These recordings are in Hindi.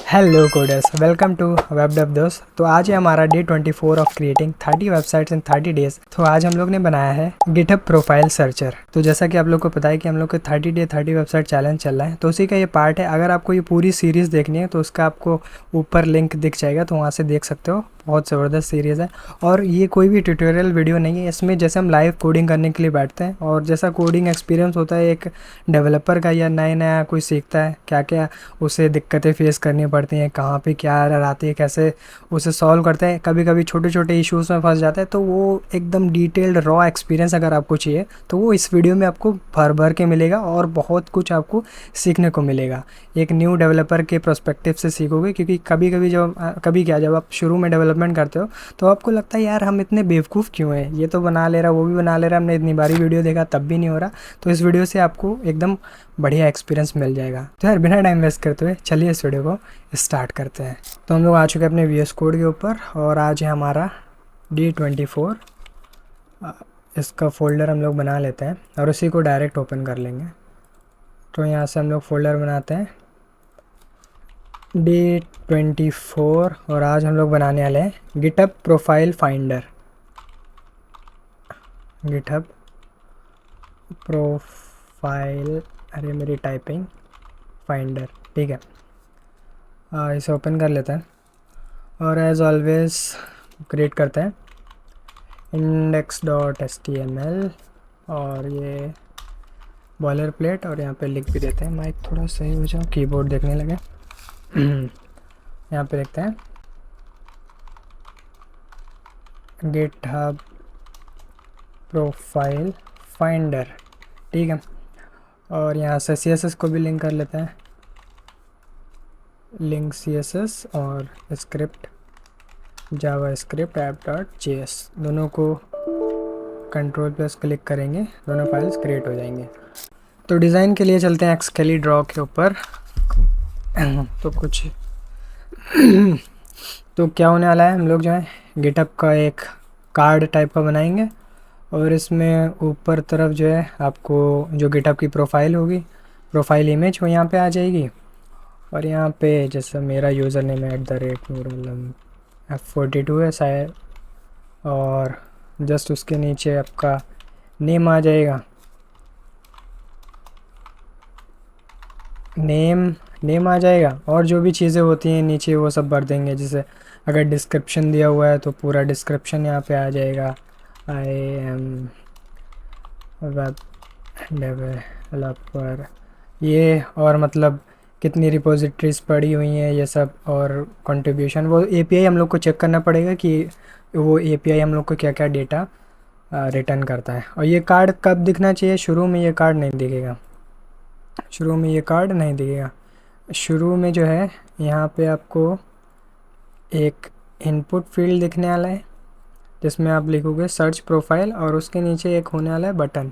Hello coders, welcome to web dev दोस्त। तो आज है हमारा day 24 of creating 30 websites in 30 days. तो आज हम लोग ने बनाया है गिटहब प्रोफाइल सर्चर। तो जैसा कि आप लोग को पता है कि हम लोग का 30 डे 30 वेबसाइट चैलेंज चल रहा है, तो उसी का ये पार्ट है। अगर आपको ये पूरी सीरीज़ देखनी है तो उसका आपको ऊपर लिंक दिख जाएगा, तो वहाँ से देख सकते हो। बहुत ज़बरदस्त सीरीज़ है और ये कोई भी ट्यूटोरियल वीडियो नहीं है। इसमें जैसे हम लाइव कोडिंग करने के लिए बैठते हैं और जैसा कोडिंग एक्सपीरियंस होता है एक डेवलपर का, या नया नया कोई सीखता है क्या क्या उसे दिक्कतें फेस करनी पड़ती हैं, कहाँ पे क्या एरर आती है, कैसे उसे सॉल्व करते हैं। कभी कभी छोटे छोटे इश्यूज़ में फंस जाता है, तो वो एकदम डिटेल्ड रॉ एक्सपीरियंस अगर आपको चाहिए तो वो इस वीडियो में आपको भर भर के मिलेगा और बहुत कुछ आपको सीखने को मिलेगा। एक न्यू डेवलपर के पर्सपेक्टिव से सीखोगे, क्योंकि कभी कभी जब आप शुरू में डेवलपमेंट करते हो तो आपको लगता है यार हम इतने बेवकूफ़ क्यों हैं, ये तो बना ले रहा, वो भी बना ले रहा, हमने इतनी बारी वीडियो देखा तब भी नहीं हो रहा। तो इस वीडियो से आपको एकदम बढ़िया एक्सपीरियंस मिल जाएगा। तो यार बिना टाइम वेस्ट करते हुए चलिए इस वीडियो को स्टार्ट करते हैं। तो हम लोग आ चुके हैं अपने VS कोड के ऊपर और आज है हमारा D24। इसका फ़ोल्डर हम लोग बना लेते हैं और उसी को डायरेक्ट ओपन कर लेंगे। तो यहाँ से हम लोग फ़ोल्डर बनाते हैं D24 और आज हम लोग बनाने वाले हैं GitHub profile finder. GitHub profile, अरे मेरी टाइपिंग, फाइंडर, ठीक है। इसे ओपन कर लेते हैं और एज ऑलवेज क्रिएट करते हैं index.html और ये बॉयलर प्लेट, और यहाँ पे लिख भी देते हैं। माइक थोड़ा सही हो जाओ, कीबोर्ड देखने लगे। यहाँ पे देखते हैं गिटहब प्रोफाइल फाइंडर, ठीक है। और यहाँ से CSS को भी लिंक कर लेते हैं, लिंक CSS और स्क्रिप्ट जावास्क्रिप्ट app.js, दोनों को कंट्रोल+ क्लिक करेंगे, दोनों फाइल्स क्रिएट हो जाएंगे। तो डिज़ाइन के लिए चलते हैं एक्सकेली ड्रॉ के ऊपर। तो कुछ तो क्या होने वाला है, हम लोग जो है गिटहब का एक कार्ड टाइप का बनाएंगे और इसमें ऊपर तरफ जो है आपको जो गिटहब की प्रोफाइल होगी, प्रोफाइल इमेज, वो यहाँ पे आ जाएगी। और यहाँ पे जैसे मेरा यूज़र नेम है @F42 है शायद, और जस्ट उसके नीचे आपका नेम आ जाएगा। नेम आ जाएगा और जो भी चीज़ें होती हैं नीचे वो सब भर देंगे। जैसे अगर डिस्क्रिप्शन दिया हुआ है तो पूरा डिस्क्रिप्शन यहाँ पे आ जाएगा। आई एम वेब डेवलपर, ये, और मतलब कितनी रिपोजिटरीज पड़ी हुई हैं ये सब, और कंट्रीब्यूशन। वो API हम लोग को चेक करना पड़ेगा कि वो API हम लोग को क्या क्या डेटा रिटर्न करता है। और ये कार्ड कब दिखना चाहिए, शुरू में ये कार्ड नहीं दिखेगा, शुरू में ये कार्ड नहीं दिखेगा। शुरू में जो है यहाँ पे आपको एक इनपुट फील्ड दिखने वाला है जिसमें आप लिखोगे सर्च प्रोफाइल, और उसके नीचे एक होने वाला है बटन।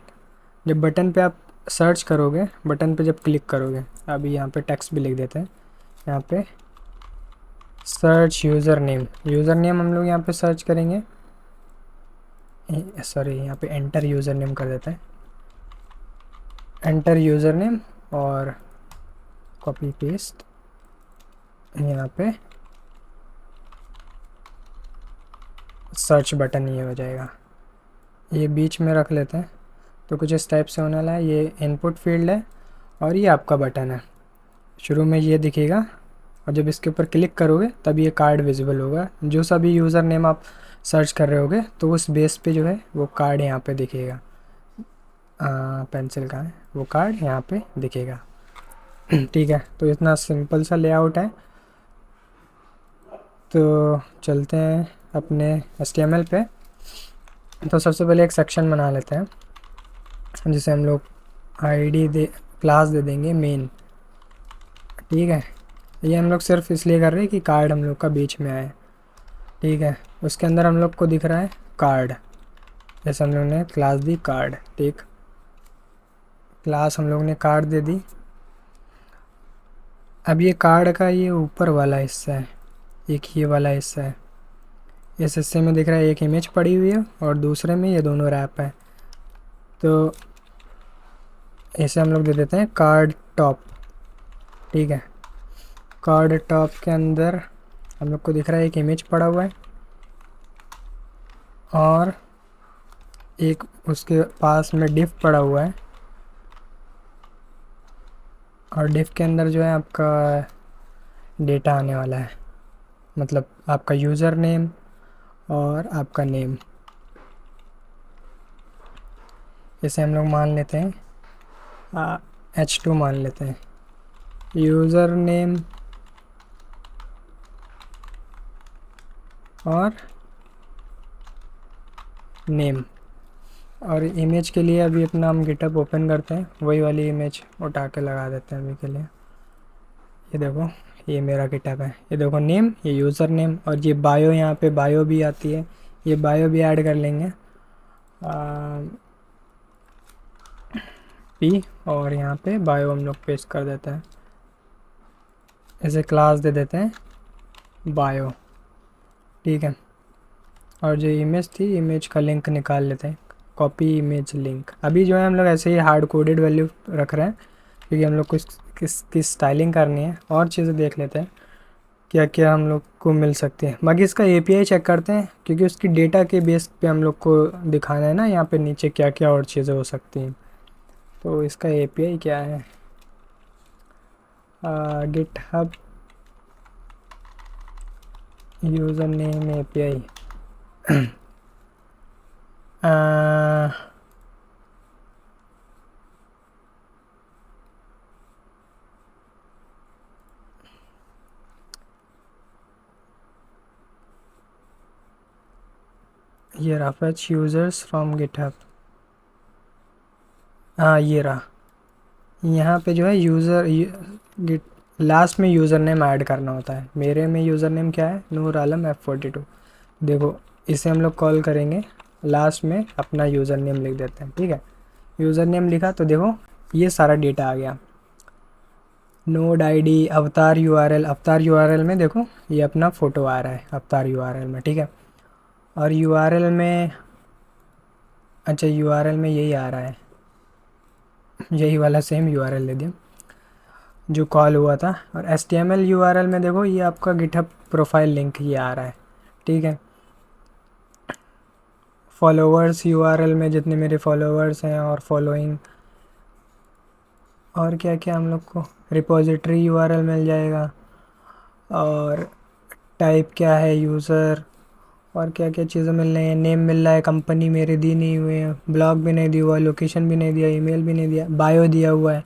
जब बटन पे आप सर्च करोगे, बटन पे जब क्लिक करोगे, अभी यहाँ पे टेक्स्ट भी लिख देते हैं, यहाँ पे सर्च यूज़र नेम हम लोग यहाँ पे सर्च करेंगे। सॉरी, यहाँ पे एंटर यूज़र नेम कर देते हैं, एंटर यूज़र नेम और कॉपी पेस्ट, यहाँ पे सर्च बटन ये हो जाएगा। ये बीच में रख लेते हैं। तो कुछ इस टाइप से होने वाला है। ये इनपुट फील्ड है और ये आपका बटन है। शुरू में ये दिखेगा और जब इसके ऊपर क्लिक करोगे तब ये कार्ड विजिबल होगा। जो सभी यूज़र नेम आप सर्च कर रहे होगे तो उस बेस पे जो है वो कार्ड यहाँ पे दिखेगा। पेंसिल कहाँ है, वो कार्ड यहाँ पे दिखेगा। ठीक है, तो इतना सिंपल सा लेआउट है। तो चलते हैं अपने HTML पे। तो सबसे पहले एक सेक्शन बना लेते हैं जिसे हम लोग क्लास दे देंगे मेन, ठीक है। ये हम लोग सिर्फ इसलिए कर रहे हैं कि कार्ड हम लोग का बीच में आए, ठीक है। उसके अंदर हम लोग को दिख रहा है कार्ड, जैसे हम लोग ने क्लास दी कार्ड, ठीक। क्लास हम लोग ने कार्ड दे दी। अब ये कार्ड का ये ऊपर वाला हिस्सा है, एक ये वाला हिस्सा है। इस हिस्से में दिख रहा है एक इमेज पड़ी हुई है और दूसरे में ये दोनों रैप है। तो इसे हम लोग दे देते हैं कार्ड टॉप, ठीक है। कार्ड टॉप के अंदर हम लोग को दिख रहा है एक इमेज पड़ा हुआ है और एक उसके पास में डिफ पड़ा हुआ है और डिफ के अंदर जो है आपका डेटा आने वाला है, मतलब आपका यूज़र नेम और आपका नेम। इसे हम लोग मान लेते हैं H2 मान लेते हैं, यूज़र नेम और नेम। और इमेज के लिए अभी अपना हम गिटहब ओपन करते हैं, वही वाली इमेज उठा के लगा देते हैं अभी के लिए। ये देखो, ये मेरा गिटहब है, ये देखो नेम, ये यूज़र नेम और ये बायो, यहाँ पे बायो भी आती है, ये बायो भी ऐड कर लेंगे पी, और यहाँ पे बायो हम लोग पेस्ट कर देते हैं। इसे क्लास दे देते हैं बायो, ठीक है। और जो इमेज थी, इमेज का लिंक निकाल लेते हैं, कॉपी इमेज लिंक। अभी जो है हम लोग ऐसे ही हार्ड कोडेड वैल्यू रख रहे हैं क्योंकि हम लोग कुछ किसकी स्टाइलिंग करनी है। और चीज़ें देख लेते हैं क्या क्या हम लोग को मिल सकती है। बाकी इसका एपीआई चेक करते हैं क्योंकि उसकी डेटा के बेस पे हम लोग को दिखाना है ना यहाँ पे नीचे क्या क्या और चीज़ें हो सकती हैं। तो इसका एपीआई क्या है, गिटहब यूज़र नेम एपीआई। ये रहा फेच यूज़र्स फ्रॉम गिटहब। हाँ ये रहा, यहाँ पे जो है यूज़र गिट लास्ट में यूज़र नेम ऐड करना होता है। मेरे में यूज़र नेम क्या है, नूर आलम F42। देखो इसे हम लोग कॉल करेंगे, लास्ट में अपना यूज़र नेम लिख देते हैं, ठीक है। यूज़र नेम लिखा तो देखो ये सारा डेटा आ गया। नोड आईडी, अवतार यूआरएल, अवतार यूआरएल में देखो ये अपना फ़ोटो आ रहा है अवतार यूआरएल में, ठीक है। और यूआरएल में, अच्छा यूआरएल में यही आ रहा है, यही वाला सेम यूआरएल ले दिया जो कॉल हुआ था। और HTML यूआरएल में देखो ये आपका गिटहब प्रोफाइल लिंक ये आ रहा है, ठीक है। फॉलोवर्स यूआरएल में जितने मेरे फॉलोवर्स हैं और फॉलोइंग और क्या क्या हम लोग को, रिपोजिटरी यूआरएल मिल जाएगा। और टाइप क्या है यूज़र, और क्या क्या चीज़ें मिल रही हैं। नेम मिल रहा है, कंपनी मेरे दी नहीं हुए हैं, ब्लॉग भी नहीं दिया हुआ, लोकेशन भी नहीं दिया, ईमेल भी नहीं दिया, बायो दिया हुआ है,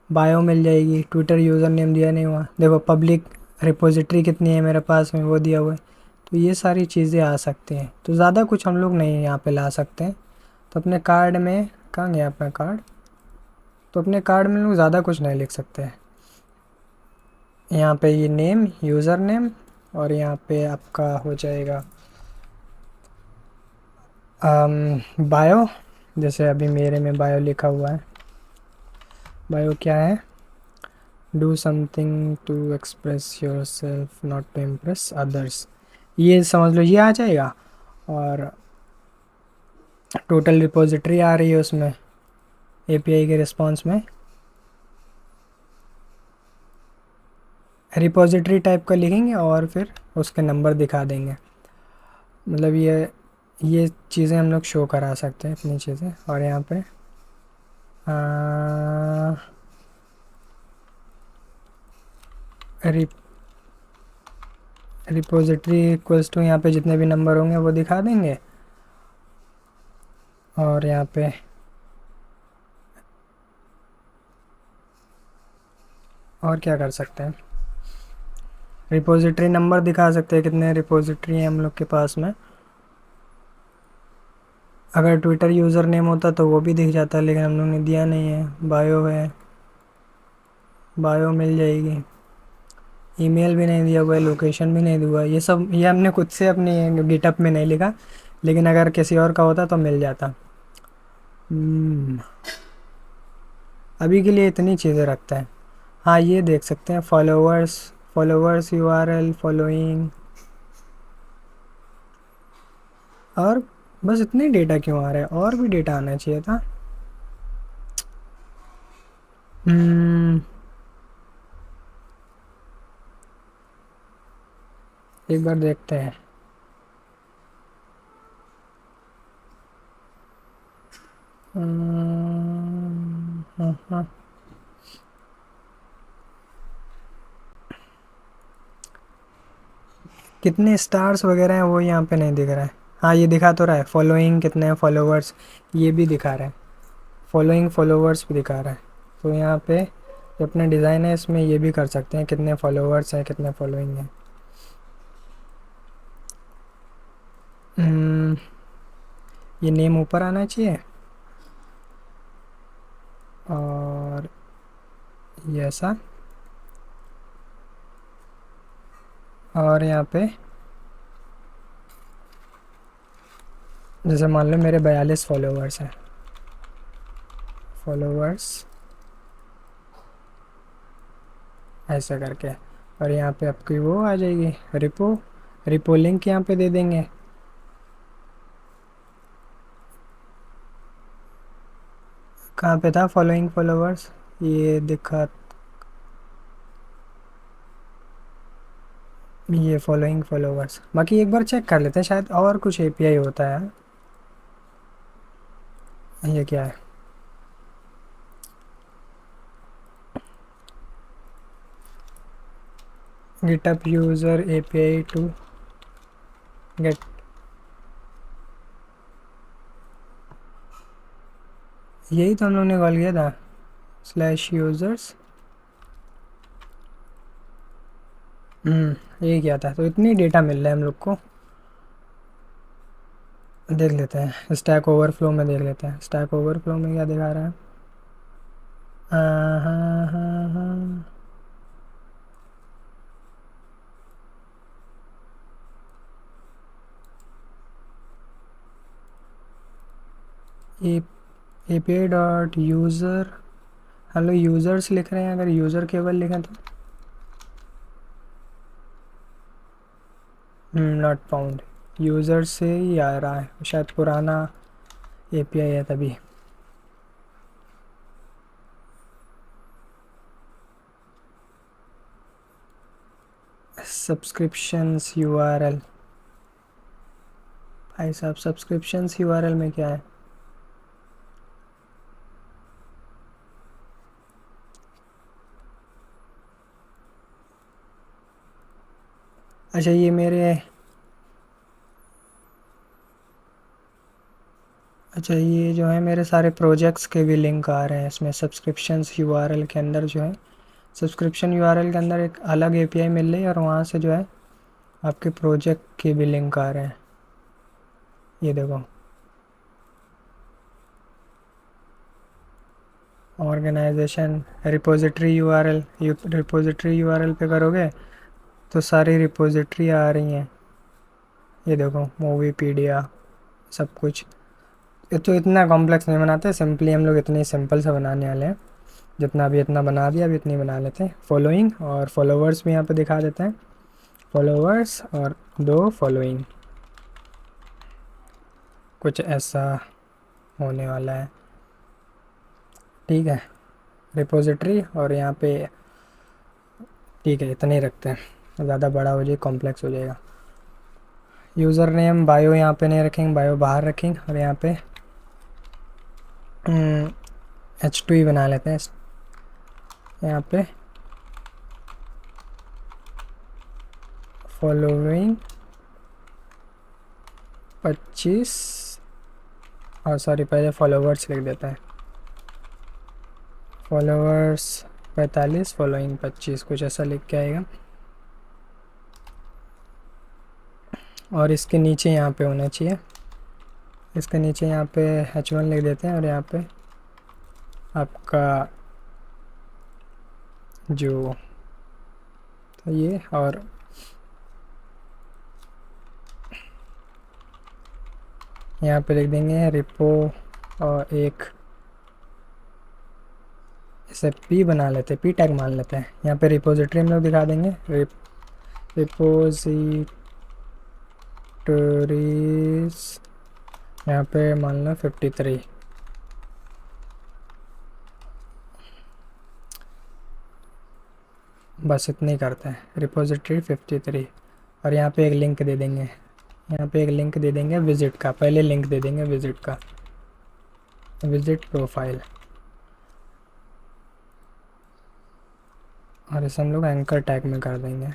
बायो मिल जाएगी। ट्विटर यूज़र नेम दिया नहीं हुआ, देखो पब्लिक रिपोजिटरी कितनी है मेरे पास में वो दिया हुआ है। तो ये सारी चीज़ें आ सकती हैं। तो ज़्यादा कुछ हम लोग नहीं यहाँ पे ला सकते हैं। तो अपने कार्ड में, कहाँ गया अपना कार्ड, तो अपने कार्ड में लोग ज़्यादा कुछ नहीं लिख सकते हैं। यहाँ पे ये नेम, यूज़र नेम, और यहाँ पे आपका हो जाएगा बायो। जैसे अभी मेरे में बायो लिखा हुआ है, बायो क्या है, do something to express your self not to impress others, ये समझ लो ये आ जाएगा। और टोटल रिपोजिटरी आ रही है उसमें एपीआई के रिस्पॉन्स में, रिपोजिटरी टाइप का लिखेंगे और फिर उसके नंबर दिखा देंगे। मतलब ये चीज़ें हम लोग शो करा सकते हैं अपनी चीज़ें। और यहाँ पे रिपोजिटरी इक्वल्स टू, यहाँ पे जितने भी नंबर होंगे वो दिखा देंगे। और यहाँ पे और क्या कर सकते हैं, रिपोजिटरी नंबर दिखा सकते हैं कितने रिपोजिटरी हैं हम लोग के पास में। अगर ट्विटर यूज़र नेम होता तो वो भी दिख जाता, लेकिन हम लोग ने दिया नहीं है। बायो है, बायो मिल जाएगी, ईमेल भी नहीं दिया हुआ है, लोकेशन भी नहीं दिया हुआ है। ये सब ये हमने खुद से अपनी गिटहब में नहीं लिखा, लेकिन अगर किसी और का होता तो मिल जाता। अभी के लिए इतनी चीज़ें रखते हैं। हाँ ये देख सकते हैं, फॉलोवर्स यूआरएल, फॉलोइंग, और बस इतने डेटा क्यों आ रहा है, और भी डेटा आना चाहिए था। एक बार देखते हैं। हाँ। कितने स्टार्स वगैरह हैं वो यहाँ पे नहीं दिख रहा है। हाँ ये दिखा तो रहा है, फॉलोइंग कितने हैं, फॉलोवर्स ये भी दिखा रहा है, फॉलोइंग फॉलोवर्स भी दिखा रहा है। तो यहाँ पे जो अपना डिज़ाइन है इसमें ये भी कर सकते हैं कितने फॉलोवर्स हैं कितने फॉलोइंग हैं। हम्म, ये नेम ऊपर आना चाहिए और ये ऐसा, और यहाँ पे जैसे मान लो मेरे 42 फॉलोवर्स हैं, फॉलोवर्स ऐसा करके, और यहाँ पे आपकी वो आ जाएगी रिपो, रिपो लिंक यहाँ पे दे देंगे। कहाँ पे था फॉलोइंग फॉलोवर्स, ये दिखा, ये फॉलोइंग फॉलोवर्स। बाकी एक बार चेक कर लेते हैं, शायद और कुछ एपीआई होता है। ये क्या है, GitHub user API to get, यही तो हम लोग ने कॉल किया था, स्लैश यूज़र्स। ये क्या था, तो इतनी डेटा मिल रहा है हम लोग को। देख लेते हैं स्टैक ओवरफ्लो में, देख लेते हैं स्टैक ओवरफ्लो में क्या दिखा रहा है। हाँ। A P I dot user, हम लोग यूज़र्स लिख रहे हैं, अगर यूज़र केवल लिखें तो नॉट फाउंड, यूज़र से ही आ रहा है, शायद पुराना एपीआई है तभी। सब्सक्रिप्शंस यूआरएल, भाई साहब सब्सक्रिप्शंस यूआरएल में क्या है। अच्छा ये मेरे, अच्छा ये जो है मेरे सारे प्रोजेक्ट्स के भी लिंक आ रहे हैं इसमें, सब्सक्रिप्शंस यूआरएल के अंदर जो है, सब्सक्रिप्शन यूआरएल के अंदर एक अलग एपीआई मिल रही है और वहाँ से जो है आपके प्रोजेक्ट के भी लिंक आ रहे हैं। ये देखो, organisation repository URL, repository URL पे करोगे तो सारी रिपोजिटरी आ रही हैं। ये देखो मूवी पीडिया सब कुछ। ये तो इतना कॉम्प्लेक्स नहीं बनाते, सिंपली हम लोग इतने सिंपल से बनाने वाले हैं, जितना भी इतना बना दिया अभी इतनी बना लेते हैं। फॉलोइंग और फॉलोवर्स भी यहाँ पे दिखा देते हैं, फॉलोवर्स और दो फॉलोइंग, कुछ ऐसा होने वाला है। ठीक है, रिपोजिटरी और यहाँ पे, ठीक है इतने ही रखते हैं, ज़्यादा बड़ा हो जाए कॉम्प्लेक्स हो जाएगा। यूज़र नेम बायो यहाँ पे नहीं रखेंगे, बायो बाहर रखेंगे, और यहाँ पे H2 ही बना लेते हैं यहाँ पे, फॉलोइंग 25, और सॉरी पहले फॉलोवर्स लिख देते हैं, फॉलोवर्स 45 फॉलोइंग 25, कुछ ऐसा लिख के आएगा। और इसके नीचे यहाँ पे होना चाहिए, इसके नीचे यहाँ पे H1 लिख देते हैं, और यहाँ पे आपका जो तो ये, और यहाँ पे लिख देंगे रिपो, और एक इसे पी बना लेते हैं, पी टैग मान लेते हैं। यहाँ पे रिपोजिटरी हम लोग दिखा देंगे, रिपोजिटरीज, यहाँ पे मान लो 53, बस इतने ही करते हैं, रिपोजिटरी 53। और यहाँ पे एक लिंक दे देंगे, यहाँ पे एक लिंक दे देंगे विज़िट का, पहले लिंक दे देंगे विज़िट का, विज़िट प्रोफाइल। और इसे हम लोग एंकर टैग में कर देंगे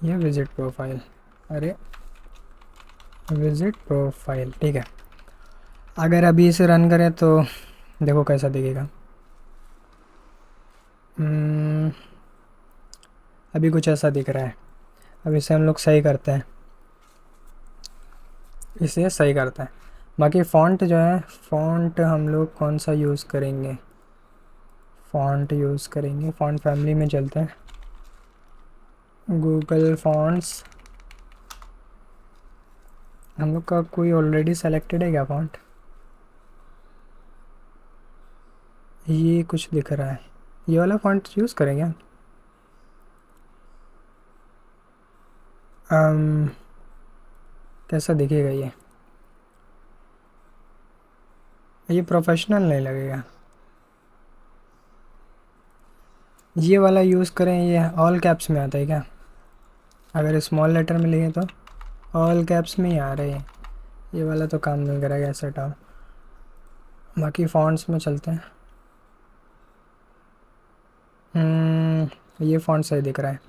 ये विज़िट प्रोफाइल, अरे विज़िट प्रोफाइल, ठीक है। अगर अभी इसे रन करें तो देखो कैसा दिखेगा। अभी कुछ ऐसा दिख रहा है। अब इसे हम लोग सही करते हैं, इसे सही करते हैं। बाकी फ़ॉन्ट जो है, फ़ॉन्ट हम लोग कौन सा यूज़ करेंगे, फ़ॉन्ट यूज़ करेंगे, फ़ॉन्ट फैमिली में चलते हैं, गूगल फ़ॉन्ट्स। हम लोग का कोई ऑलरेडी सेलेक्टेड है क्या फ़ॉन्ट? ये कुछ दिख रहा है, ये वाला फ़ॉन्ट यूज़ करेंगे। कैसा दिखेगा ये प्रोफेशनल नहीं लगेगा। ये वाला यूज़ करें, ये ऑल कैप्स में आता है क्या? अगर स्मॉल लेटर में लिखे तो ऑल कैप्स में ही आ रहे हैं। ये वाला तो काम नहीं करेगा, ऐसा हटाओ। बाकी फ़ॉन्ट्स में चलते हैं। ये फ़ॉन्ट सही दिख रहा है,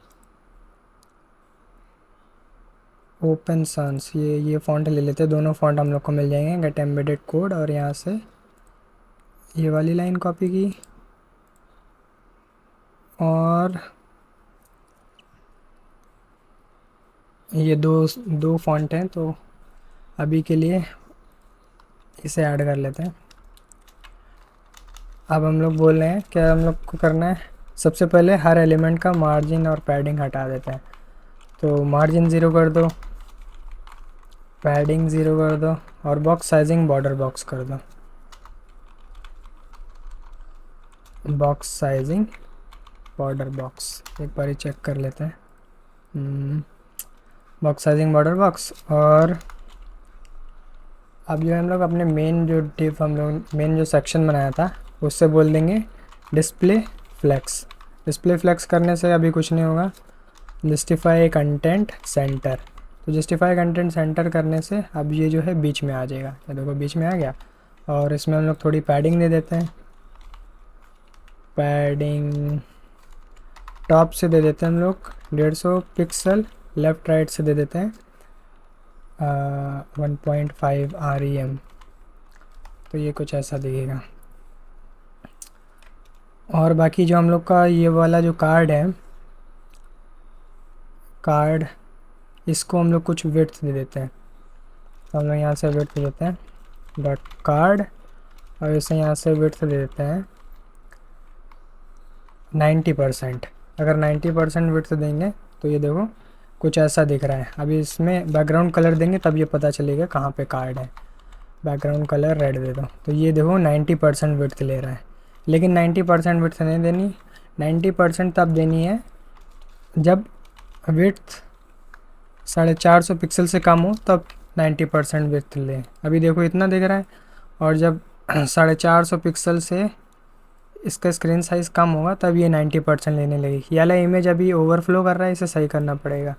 ओपन सन्स, ये फ़ॉन्ट ले लेते हैं। दोनों फ़ॉन्ट हम लोग को मिल जाएंगे, गेट एम्बेडेड कोड, और यहाँ से ये वाली लाइन कॉपी की, और ये दो फ़ॉन्ट हैं तो अभी के लिए इसे ऐड कर लेते हैं। अब हम लोग बोल रहे हैं क्या हम लोग को करना है, सबसे पहले हर एलिमेंट का मार्जिन और पैडिंग हटा देते हैं। तो मार्जिन 0 कर दो, पैडिंग 0 कर दो, और बॉक्स साइजिंग बॉर्डर बॉक्स कर दो, बॉक्स साइजिंग बॉर्डर बॉक्स। एक बार ही चेक कर लेते हैं, बॉक्स साइजिंग बॉर्डर बॉक्स। और अब जो है हम लोग अपने मेन जो डिव, हम लोग मेन जो सेक्शन बनाया था उससे बोल देंगे डिस्प्ले फ्लेक्स। डिस्प्ले फ्लेक्स करने से अभी कुछ नहीं होगा, जस्टिफाई कंटेंट सेंटर। तो जस्टिफाई कंटेंट सेंटर करने से अब ये जो है बीच में आ जाएगा, ये देखो बीच में आ गया। और इसमें हम लोग थोड़ी पैडिंग दे देते हैं, पैडिंग टॉप से दे देते हैं हम लोग 150 पिक्सल, लेफ़्ट राइट से दे देते हैं 1.5 REM। तो ये कुछ ऐसा दिखेगा। और बाकी जो हम लोग का ये वाला जो कार्ड है, कार्ड, इसको हम लोग कुछ विड्थ दे देते हैं। तो हम लोग यहाँ से विड्थ दे देते हैं डॉट कार्ड, और इसे यहाँ से विड्थ दे देते हैं 90%। अगर 90% विड्थ देंगे तो ये देखो कुछ ऐसा दिख रहा है। अभी इसमें बैकग्राउंड कलर देंगे तब ये पता चलेगा कहाँ पे कार्ड है। बैकग्राउंड कलर रेड दे दो, तो ये देखो 90% विड्थ ले रहा है। लेकिन 90% विड्थ नहीं देनी, 90% तब देनी है जब विड्थ 450 पिक्सल से कम हो, तब 90% विड्थ लें। अभी देखो इतना दिख रहा है, और जब 450 पिक्सल से इसका स्क्रीन साइज़ कम होगा तब ये 90% लेने लगेगी। ये वाला इमेज अभी ओवरफ्लो कर रहा है, इसे सही करना पड़ेगा।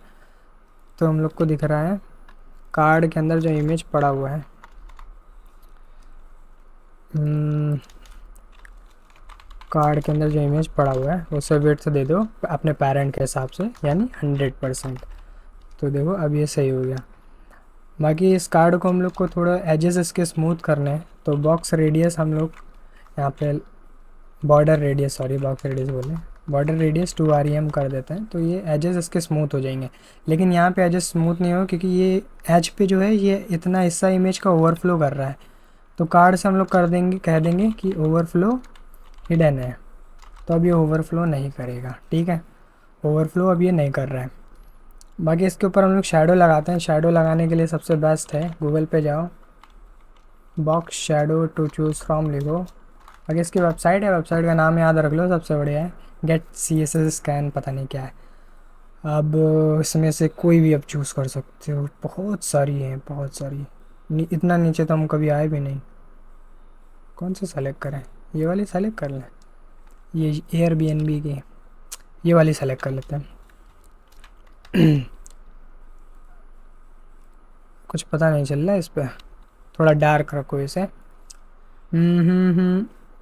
तो हम लोग को दिख रहा है कार्ड के अंदर जो इमेज पड़ा हुआ है, कार्ड के अंदर जो इमेज पड़ा हुआ है उसे विड्थ दे दो अपने पेरेंट के हिसाब से, यानी 100%। तो देखो अब ये सही हो गया। बाकी इस कार्ड को हम लोग को थोड़ा एजेस इसके स्मूथ करने हैं, तो बॉक्स रेडियस हम लोग यहाँ पे border radius, sorry box radius बोले, बॉर्डर रेडियस 2 REM कर देते हैं। तो ये एजेस इसके स्मूथ हो जाएंगे। लेकिन यहाँ पे एजेस स्मूथ नहीं हो, क्योंकि ये एज पे जो है ये इतना हिस्सा इमेज का ओवरफ्लो कर रहा है। तो कार्ड से हम लोग कर देंगे, कह देंगे कि ओवरफ्लो हिडन है, तो अब ये ओवरफ्लो नहीं करेगा। ठीक है, ओवरफ्लो अब ये नहीं कर रहा है। बाकी इसके ऊपर हम लोग शेडो लगाते हैं। शेडो लगाने के लिए सबसे बेस्ट है, गूगल पे जाओ, box shadow to choose from लिखो। बाकी इसकी वेबसाइट है, वेबसाइट का नाम याद रख लो, सबसे बढ़िया है गेट CSS स्कैन, पता नहीं क्या है। अब इसमें से कोई भी अब चूज़ कर सकते हो, बहुत सारी हैं, बहुत सारी। इतना नीचे तो हम कभी आए भी नहीं। कौन सा सेलेक्ट करें, ये वाली सेलेक्ट कर लें, ये Airbnb की, ये वाली सेलेक्ट कर लेते हैं। कुछ पता नहीं चल रहा है इस पर, थोड़ा डार्क रखो इसे।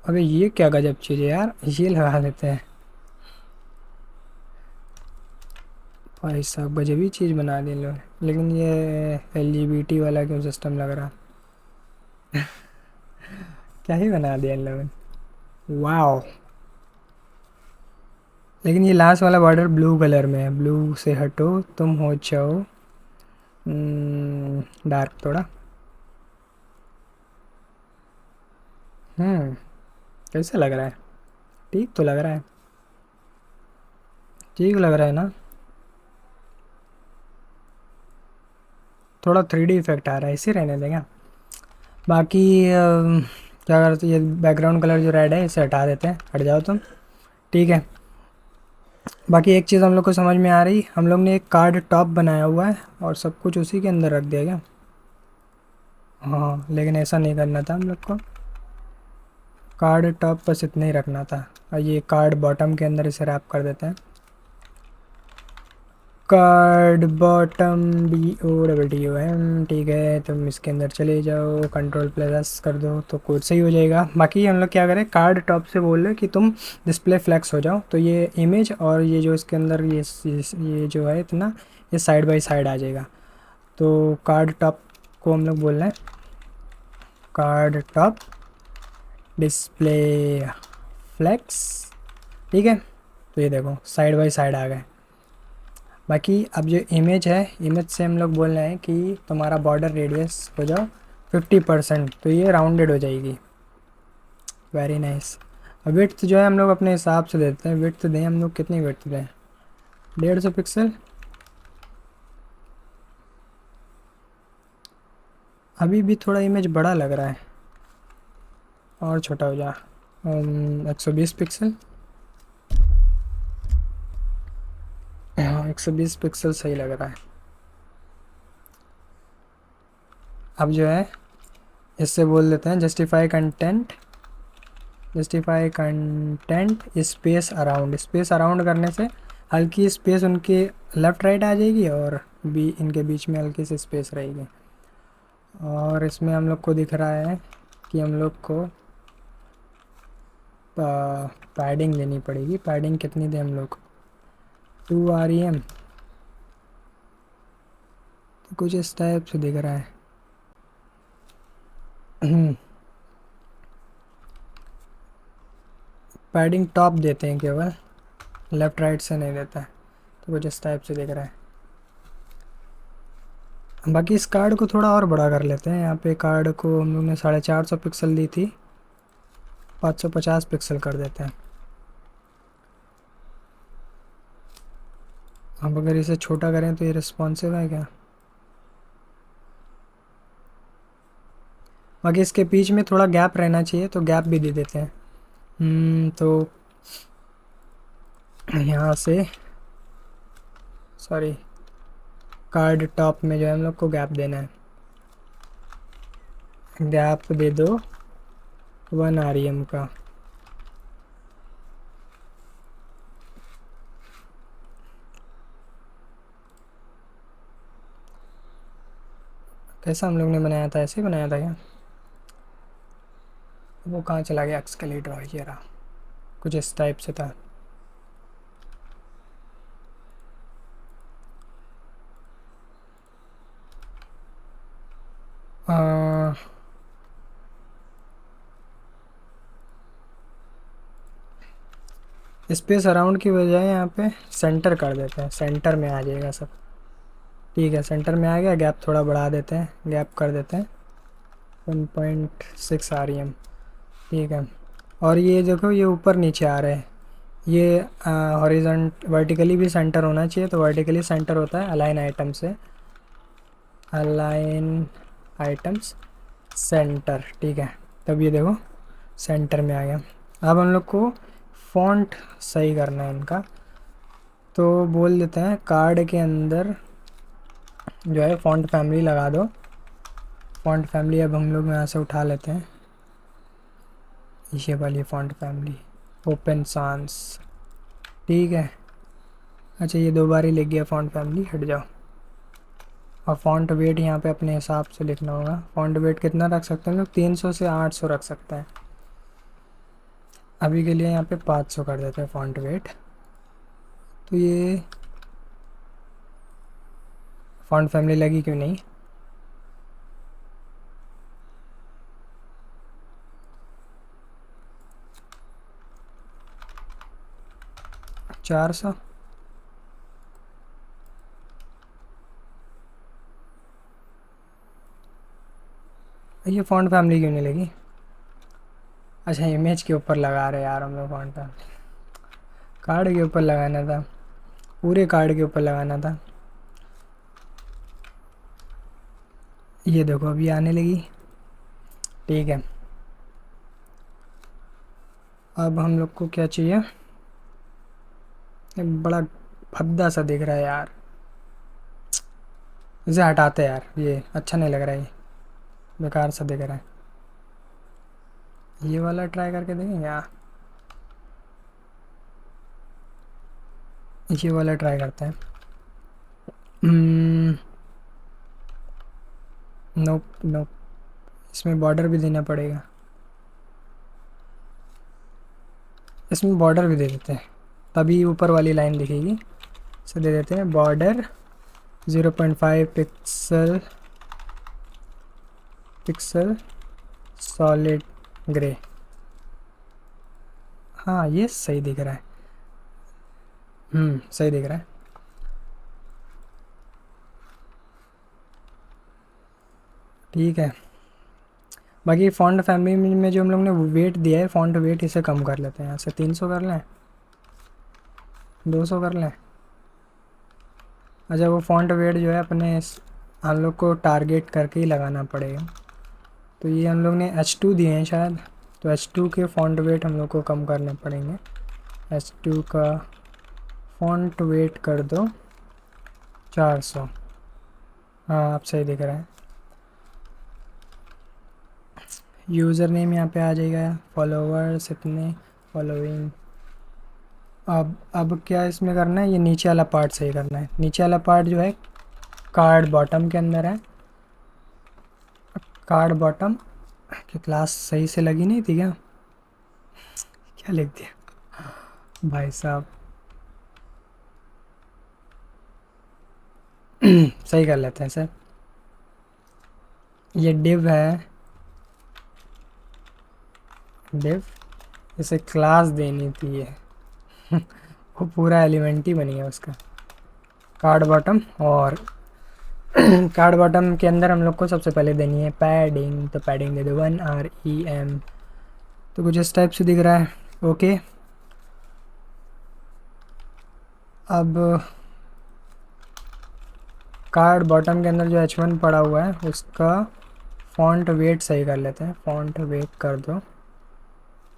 अबे ये क्या गजब चीज़ है यार, ये लगा लेते हैं। भाई साहब गजब ही चीज़ बना दी लोग, लेकिन ये LGBT वाला क्यों सिस्टम लग रहा। क्या ही बना दिया इन लोगों ने, वाओ। लेकिन ये लास्ट वाला बॉर्डर ब्लू कलर में है, ब्लू से हटो, तुम हो जाओ डार्क थोड़ा। हम्म कैसा लग रहा है? ठीक तो लग रहा है, ठीक लग रहा है ना। थोड़ा 3D इफेक्ट आ रहा है, इसे रहने देंगे। बाकी क्या करते, ये बैकग्राउंड कलर जो रेड है इसे हटा देते हैं, हट जाओ तुम। ठीक है। बाकी एक चीज़ हम लोग को समझ में आ रही, हम लोग ने एक कार्ड टॉप बनाया हुआ है और सब कुछ उसी के अंदर रख दिया क्या? हाँ, लेकिन ऐसा नहीं करना था हम लोग को। कार्ड टॉप बस इतना ही रखना था, और ये कार्ड बॉटम के अंदर इसे रैप कर देते हैं। कार्ड बॉटम BOTTOM, ठीक है। तुम इसके अंदर चले जाओ, कंट्रोल+S कर दो तो कोड सही हो जाएगा। बाकी हम लोग क्या करें, कार्ड टॉप से बोल रहे कि तुम डिस्प्ले फ्लेक्स हो जाओ, तो ये इमेज और ये जो इसके अंदर ये जो है इतना, ये साइड बाय साइड आ जाएगा। तो कार्ड टॉप को हम लोग बोल रहे हैं कार्ड टॉप डिस्प्ले फ्लेक्स, ठीक है। तो ये देखो साइड बाय साइड आ गए। बाकी अब जो इमेज है, इमेज से हम लोग बोल रहे हैं कि तुम्हारा बॉर्डर रेडियस हो जाओ 50%, तो ये राउंडेड हो जाएगी। Very nice. अब विड्थ जो है हम लोग अपने हिसाब से देते हैं, विड्थ दें हम लोग, कितनी विड्थ दें? 150 पिक्सल। अभी भी थोड़ा इमेज बड़ा लग रहा है, और छोटा हो जा। 120 पिक्सल। हाँ, 120 पिक्सल सही लग रहा है। अब जो है इससे बोल देते हैं justify content, justify content space around. Space around करने से हल्की स्पेस उनके लेफ़्ट राइट आ जाएगी, और इनके बीच में हल्की सी स्पेस रहेगी। और इसमें हम लोग को दिख रहा है कि हम लोग को पैडिंग लेनी पड़ेगी। पैडिंग कितनी दें हम लोग? 2 REM। तो कुछ इस टाइप से दिख रहा है। पैडिंग टॉप देते हैं केवल, लेफ़्ट राइट से नहीं देता है। तो कुछ इस टाइप से दिख रहा है। बाकी इस कार्ड को थोड़ा और बड़ा कर लेते हैं। यहाँ पे कार्ड को हम लोग ने 450 पिक्सल दी थी, 550 पिक्सल कर देते हैं। अब अगर इसे छोटा करें तो ये रिस्पॉन्सिव है क्या? बाकी इसके बीच में थोड़ा गैप रहना चाहिए, तो गैप भी दे देते हैं। तो यहाँ से, सॉरी, कार्ड टॉप में जो है हम लोग को गैप देना है। गैप दे दो 1 REM का। कैसा हम लोग ने बनाया था, ऐसे ही बनाया था क्या? वो कहाँ चला गया एक्सकेलेटर? ये रहा, कुछ इस टाइप से था। स्पेस अराउंड की बजाय यहाँ पे सेंटर कर देते हैं, सेंटर में आ जाएगा सब। ठीक है, सेंटर में आ गया। गैप थोड़ा बढ़ा देते हैं, गैप कर देते हैं 1.6 REM, ठीक है। और ये देखो ये ऊपर नीचे आ रहे हैं, ये हॉरिजॉन्ट वर्टिकली भी सेंटर होना चाहिए, तो वर्टिकली सेंटर होता है अलाइन आइटम से, अलाइन आइटम्स सेंटर, ठीक है। तब ये देखो सेंटर में आ गया। अब हम लोग को फ़ॉन्ट सही करना है इनका, तो बोल देते हैं कार्ड के अंदर जो है फ़ॉन्ट फैमिली लगा दो। फ़ॉन्ट फैमिली अब हम लोग यहाँ से उठा लेते हैं, ये वाली फ़ॉन्ट फैमिली, ओपन सांस, ठीक है। अच्छा ये 2 बार ही लिख गया फॉन्ट फैमिली, हट जाओ। और फॉन्ट वेट यहाँ पे अपने हिसाब से लिखना होगा। फॉन्ट वेट कितना रख सकते हैं लोग, 300 से 800 रख सकते हैं। अभी के लिए यहाँ पे 500 कर देते हैं फॉन्ट वेट। तो ये फॉन्ट फैमिली लगी क्यों नहीं? चार सौ। ये फॉन्ट फैमिली क्यों नहीं लगी? अच्छा इमेज के ऊपर लगा रहे यार हम लोग फॉन्ट फैमिली, कार्ड के ऊपर लगाना था, पूरे कार्ड के ऊपर लगाना था। ये देखो अभी आने लगी। ठीक है, अब हम लोग को क्या चाहिए? एक बड़ा भद्दा सा दिख रहा है यार, इसे हटाते हैं यार, ये अच्छा नहीं लग रहा है, ये बेकार सा दिख रहा है। ये वाला ट्राई करके देखेंगे यार, ये वाला ट्राई करते हैं। नोप नोप, इसमें बॉर्डर भी देना पड़ेगा, इसमें बॉर्डर भी दे देते हैं, तभी ऊपर वाली लाइन दिखेगी। इसे दे देते हैं border 0.5 pixel, pixel solid grey. हाँ ये सही दिख रहा है, सही दिख रहा है। ठीक है, बाकी फ़ॉन्ट फैमिली में जो हम लोग ने वेट दिया है, फ़ॉन्ट वेट इसे कम कर लेते हैं, यहाँ से 300 कर लें, 200 कर लें। अच्छा वो फ़ॉन्ट वेट जो है अपने हम लोग को टारगेट करके ही लगाना पड़ेगा। तो ये हम लोग ने H2 दिए हैं शायद, तो H2 के फ़ॉन्ट वेट हम लोग को कम करने पड़ेंगे। H2 का फ़ॉन्ट वेट कर दो 400। हाँ अब सही दिख रहा है। यूज़र नेम यहाँ पे आ जाएगा, फॉलोवर्स इतने, फॉलोइंग। अब क्या इसमें करना है, ये नीचे वाला पार्ट सही करना है। नीचे वाला पार्ट जो है कार्ड बॉटम के अंदर है, कार्ड बॉटम की क्लास सही से लगी नहीं थी क्या? क्या लिख दिया भाई साहब। सही कर लेते हैं सर। ये डिव है, डिव, इसे क्लास देनी थी ये। वो पूरा एलिमेंट ही बनी है उसका, कार्ड बॉटम। और कार्ड बॉटम के अंदर हम लोग को सबसे पहले देनी है पैडिंग, तो पैडिंग दे दो 1 REM। तो कुछ इस टाइप से दिख रहा है। ओके, अब कार्ड बॉटम के अंदर जो H1 पड़ा हुआ है उसका फ़ॉन्ट वेट सही कर लेते हैं। फ़ॉन्ट वेट कर दो,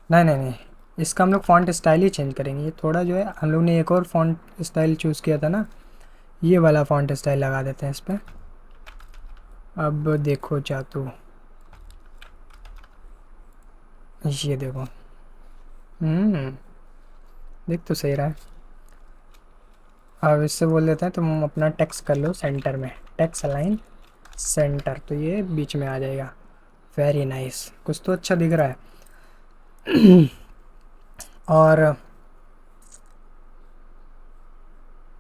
नहीं नहीं नहीं, इसका हम लोग फ़ॉन्ट स्टाइल ही चेंज करेंगे। ये थोड़ा जो है, हम लोग ने एक और फ़ॉन्ट स्टाइल चूज़ किया था ना, ये वाला फ़ॉन्ट स्टाइल लगा देते हैं इस पर। अब देखो चातू, ये देखो, देख तो सही रहा है। अब इससे बोल देते हैं तुम अपना टेक्स्ट कर लो सेंटर में, टेक्स्ट अलाइन सेंटर, तो ये बीच में आ जाएगा। वेरी नाइस, कुछ तो अच्छा दिख रहा है। और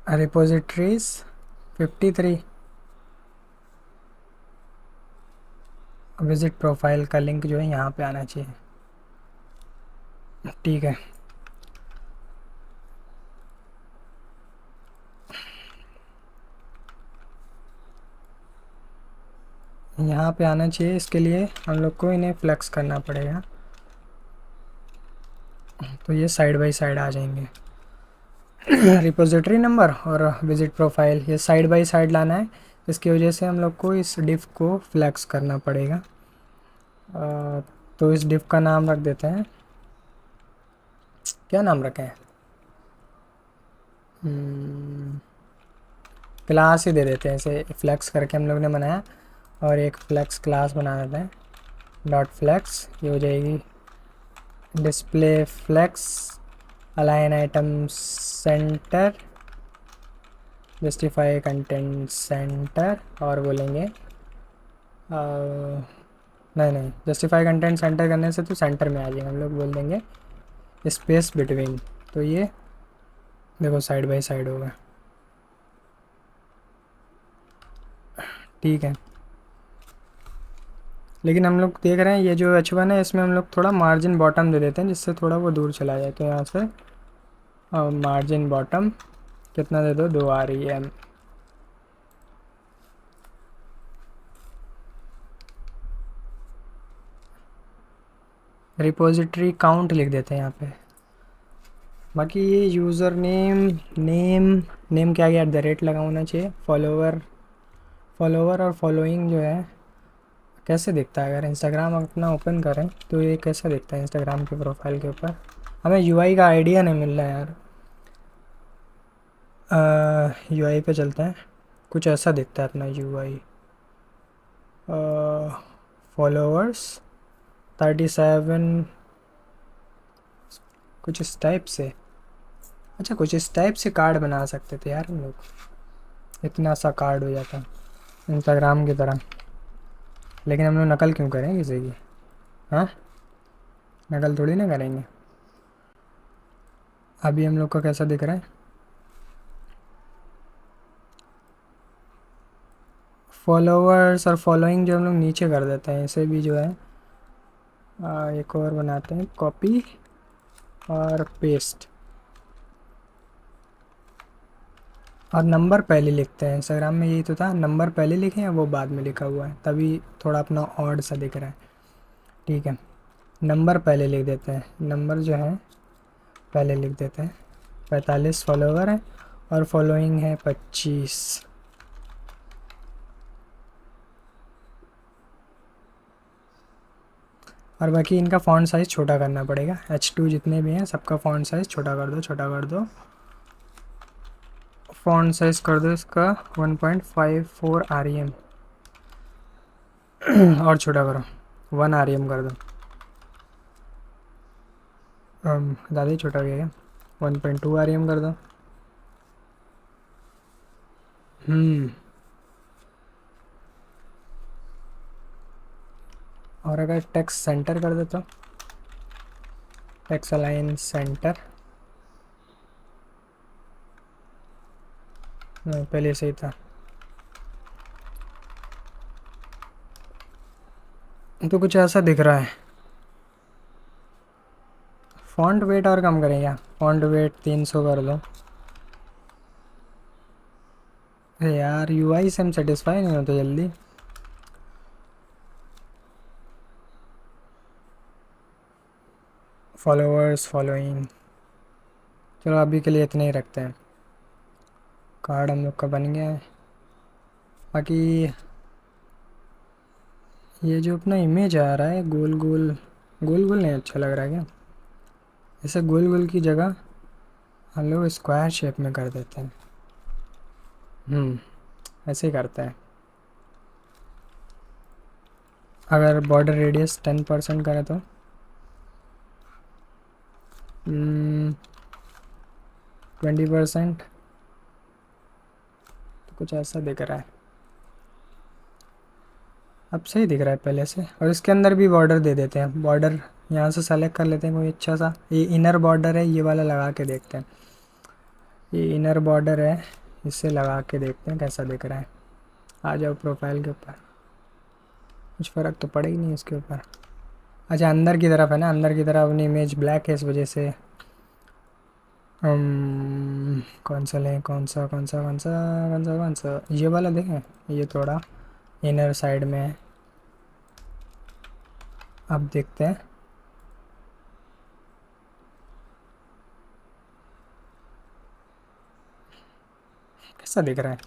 रिपोजिटरीज 53, विजिट प्रोफाइल का लिंक जो है यहाँ पे आना चाहिए। ठीक है, यहाँ पे आना चाहिए। इसके लिए हम लोग को इन्हें फ्लेक्स करना पड़ेगा, तो ये साइड बाय साइड आ जाएंगे। रिपोजिटरी नंबर और विजिट प्रोफाइल ये साइड बाय साइड लाना है। इसकी वजह से हम लोग को इस डिफ को फ्लेक्स करना पड़ेगा। तो इस डिफ का नाम रख देते हैं, क्या नाम रखें? क्लास ही दे देते हैं इसे, फ्लेक्स करके हम लोग ने बनाया, और एक फ्लेक्स क्लास बना देते हैं, डॉट फ्लेक्स। ये हो जाएगी display flex align item center justify content center और बोलेंगे नहीं नहीं, जस्टिफाई कंटेंट सेंटर करने से तो सेंटर में आ जाएगा, हम लोग बोल देंगे स्पेस बिटवीन। तो ये देखो साइड बाय साइड होगा, ठीक है। लेकिन हम लोग देख रहे हैं ये जो H1 है इसमें हम लोग थोड़ा मार्जिन बॉटम दे देते हैं जिससे थोड़ा वो दूर चला जाए। तो यहाँ से मार्जिन बॉटम कितना दे दो, 2 REM। रिपोजिटरी काउंट लिख देते हैं यहाँ पे। बाकी ये यूज़र नेम क्या एट द रेट लगा होना चाहिए। फॉलोवर और फॉलोइंग जो है कैसे दिखता है, अगर इंस्टाग्राम अपना ओपन करें तो ये कैसा दिखता है इंस्टाग्राम के प्रोफाइल के ऊपर। हमें यूआई का आइडिया नहीं मिल रहा है यार। यूआई पे चलते हैं, कुछ ऐसा दिखता है अपना यूआई। फॉलोअर्स 37, कुछ इस टाइप से। अच्छा, कुछ इस टाइप से कार्ड बना सकते थे यार हम लोग, इतना सा कार्ड हो जाता इंस्टाग्राम की तरह। लेकिन हम लोग नकल क्यों करें किसी की, हाँ नकल थोड़ी ना करेंगे। अभी हम लोग का कैसा दिख रहा है, फॉलोअर्स और फॉलोइंग जो हम लोग नीचे कर देते हैं, इसे भी जो है एक और बनाते हैं, कॉपी और पेस्ट। और नंबर पहले लिखते हैं, इंस्टाग्राम में यही तो था, नंबर पहले लिखें या वो बाद में लिखा हुआ है, तभी थोड़ा अपना ऑड सा दिख रहा है। ठीक है, नंबर पहले लिख देते हैं, नंबर जो है पहले लिख देते हैं। 45 फॉलोवर है और फॉलोइंग है 25। और बाकी इनका फ़ॉन्ट साइज़ छोटा करना पड़ेगा, H2 जितने भी हैं सबका फ़ॉन्ट साइज़ छोटा कर दो, छोटा कर दो। फ़ॉन्ट साइज़ कर दो इसका 1.54 REM और छोटा करो 1 REM कर दो। ज़्यादा ही छोटा हो गया क्या, 1.2 REM कर दो। और अगर टेक्स्ट सेंटर कर दे तो टेक्स्ट अलाइन सेंटर, नहीं पहले से ही था। तो कुछ ऐसा दिख रहा है। फॉन्ट वेट और कम करें क्या, फॉन्ट वेट 300 कर दो। अरे यार यूआई से हम सेटिस्फाई नहीं होते जल्दी। फॉलोअर्स फॉलोइंग, चलो अभी के लिए इतने ही रखते हैं। कार्ड हम लोग का बन गया है। बाकी ये जो अपना इमेज आ रहा है गोल गोल, गोल गोल नहीं अच्छा लग रहा है क्या, ऐसे गोल गोल की जगह हम लोग स्क्वायर शेप में कर देते हैं। ऐसे ही करते हैं। अगर बॉर्डर रेडियस 10% करें तो 20%, तो कुछ ऐसा दिख रहा है। अब सही दिख रहा है पहले से। और इसके अंदर भी बॉर्डर दे देते हैं, बॉर्डर यहाँ से सेलेक्ट कर लेते हैं कोई अच्छा सा। ये इनर बॉर्डर है, ये वाला लगा के देखते हैं। ये इनर बॉर्डर है, इसे लगा के देखते हैं कैसा दिख रहा है। आ जाओ प्रोफाइल के ऊपर, कुछ फ़र्क तो पड़ेगा नहीं इसके ऊपर। अच्छा अंदर की तरफ है ना, अंदर की तरफ अपनी इमेज ब्लैक है इस वजह से कौन सा लें, कौन सा कौन सा कौन सा कौन सा कौन सा, ये वाला देखें, ये थोड़ा इनर साइड में है। अब देखते हैं कैसा दिख रहा है।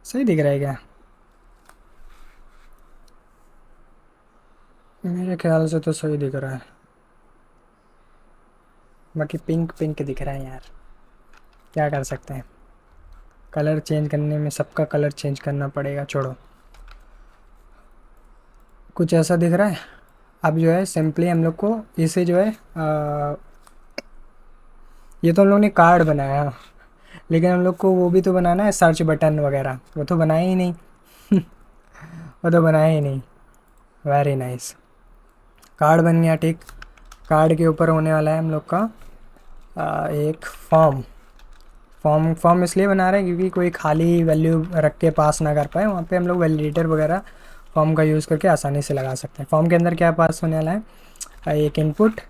सही दिख रहा है क्या, मेरे ख्याल से तो सही दिख रहा है। बाकी पिंक पिंक दिख रहा है यार, क्या कर सकते हैं। कलर चेंज करने में सबका कलर चेंज करना पड़ेगा, छोड़ो। कुछ ऐसा दिख रहा है। अब जो है सिंपली हम लोग को इसे जो है ये तो हम लोग ने कार्ड बनाया, लेकिन हम लोग को वो भी तो बनाना है, सर्च बटन वगैरह, वो तो बनाया ही नहीं। वो तो बनाया ही नहीं। वेरी नाइस, कार्ड बन गया, ठीक। कार्ड के ऊपर होने वाला है हम लोग का एक फॉर्म। फॉर्म इसलिए बना रहे हैं क्योंकि कोई खाली वैल्यू रख के पास ना कर पाए, वहाँ पे हम लोग वैलिडेटर वगैरह फॉर्म का यूज़ करके आसानी से लगा सकते हैं। फॉर्म के अंदर क्या पास होने वाला है, एक इनपुट,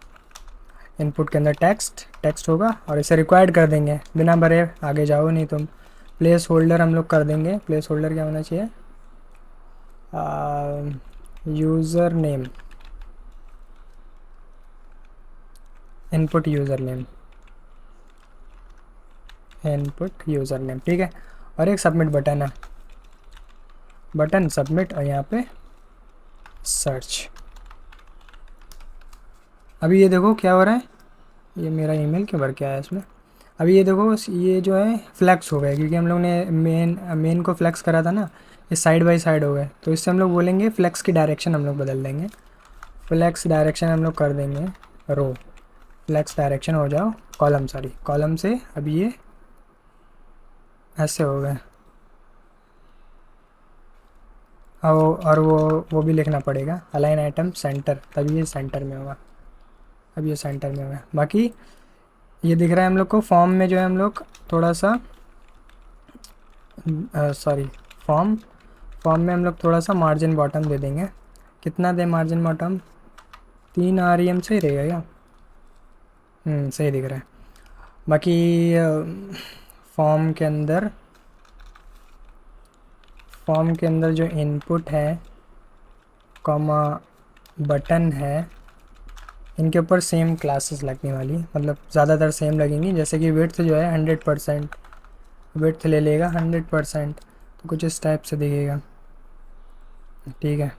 इनपुट के अंदर टेक्स्ट होगा, और इसे रिक्वायर्ड कर देंगे बिना भरे, आगे जाओ नहीं तुम। प्लेस होल्डर हम लोग कर देंगे। प्लेस होल्डर क्या होना चाहिए, user name, input user name, input user name, ठीक है। और एक सबमिट बटन है, बटन सबमिट, और यहाँ पे सर्च। अभी ये देखो क्या हो रहा है, ये मेरा ईमेल क्यों भर के आया इसमें। अभी ये देखो, ये जो है फ्लैक्स हो गए, क्योंकि हम लोग ने मेन को फ्लैक्स करा था ना, ये साइड बाय साइड हो गए। तो इससे हम लोग बोलेंगे फ्लैक्स की डायरेक्शन हम लोग बदल देंगे। फ्लैक्स डायरेक्शन हम लोग कर देंगे रो, फ्लैक्स डायरेक्शन हो जाओ कॉलम, सॉरी कॉलम से। अभी ये ऐसे हो गए, और वो भी लिखना पड़ेगा, अलाइन आइटम सेंटर, तभी ये सेंटर में होगा। अब ये सेंटर में होगा। बाकी ये दिख रहा है हम लोग को, फॉर्म में जो है हम लोग थोड़ा सा, सॉरी, फॉर्म फॉर्म में हम लोग थोड़ा सा मार्जिन बॉटम दे देंगे। कितना दे मार्जिन बॉटम, 3 REM सही रहेगा क्या? सही दिख रहा है। बाकी फॉर्म के अंदर फॉर्म के अंदर जो इनपुट है, कॉमा बटन है, इनके ऊपर सेम क्लासेस लगने वाली, मतलब ज़्यादातर सेम लगेंगी। जैसे कि विड्थ जो है 100%, विड्थ ले लेगा 100%, तो कुछ इस टाइप से दिखेगा, ठीक है।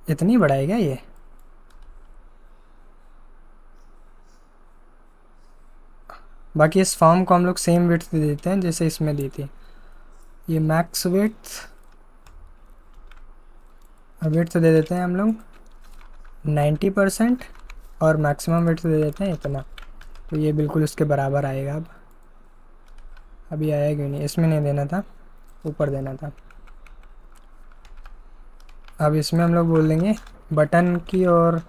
इतनी बड़ा है क्या ये? बाकी इस फॉर्म को हम लोग सेम विड्थ दे देते हैं जैसे इसमें दी थी। ये मैक्स विड्थ दे देते हैं हम लोग 90%, और मैक्सिमम विड्थ दे देते हैं इतना। तो ये बिल्कुल उसके बराबर आएगा। अब अभी आया क्यों नहीं, इसमें नहीं देना था, ऊपर देना था। अब इसमें हम लोग बोल देंगे बटन की और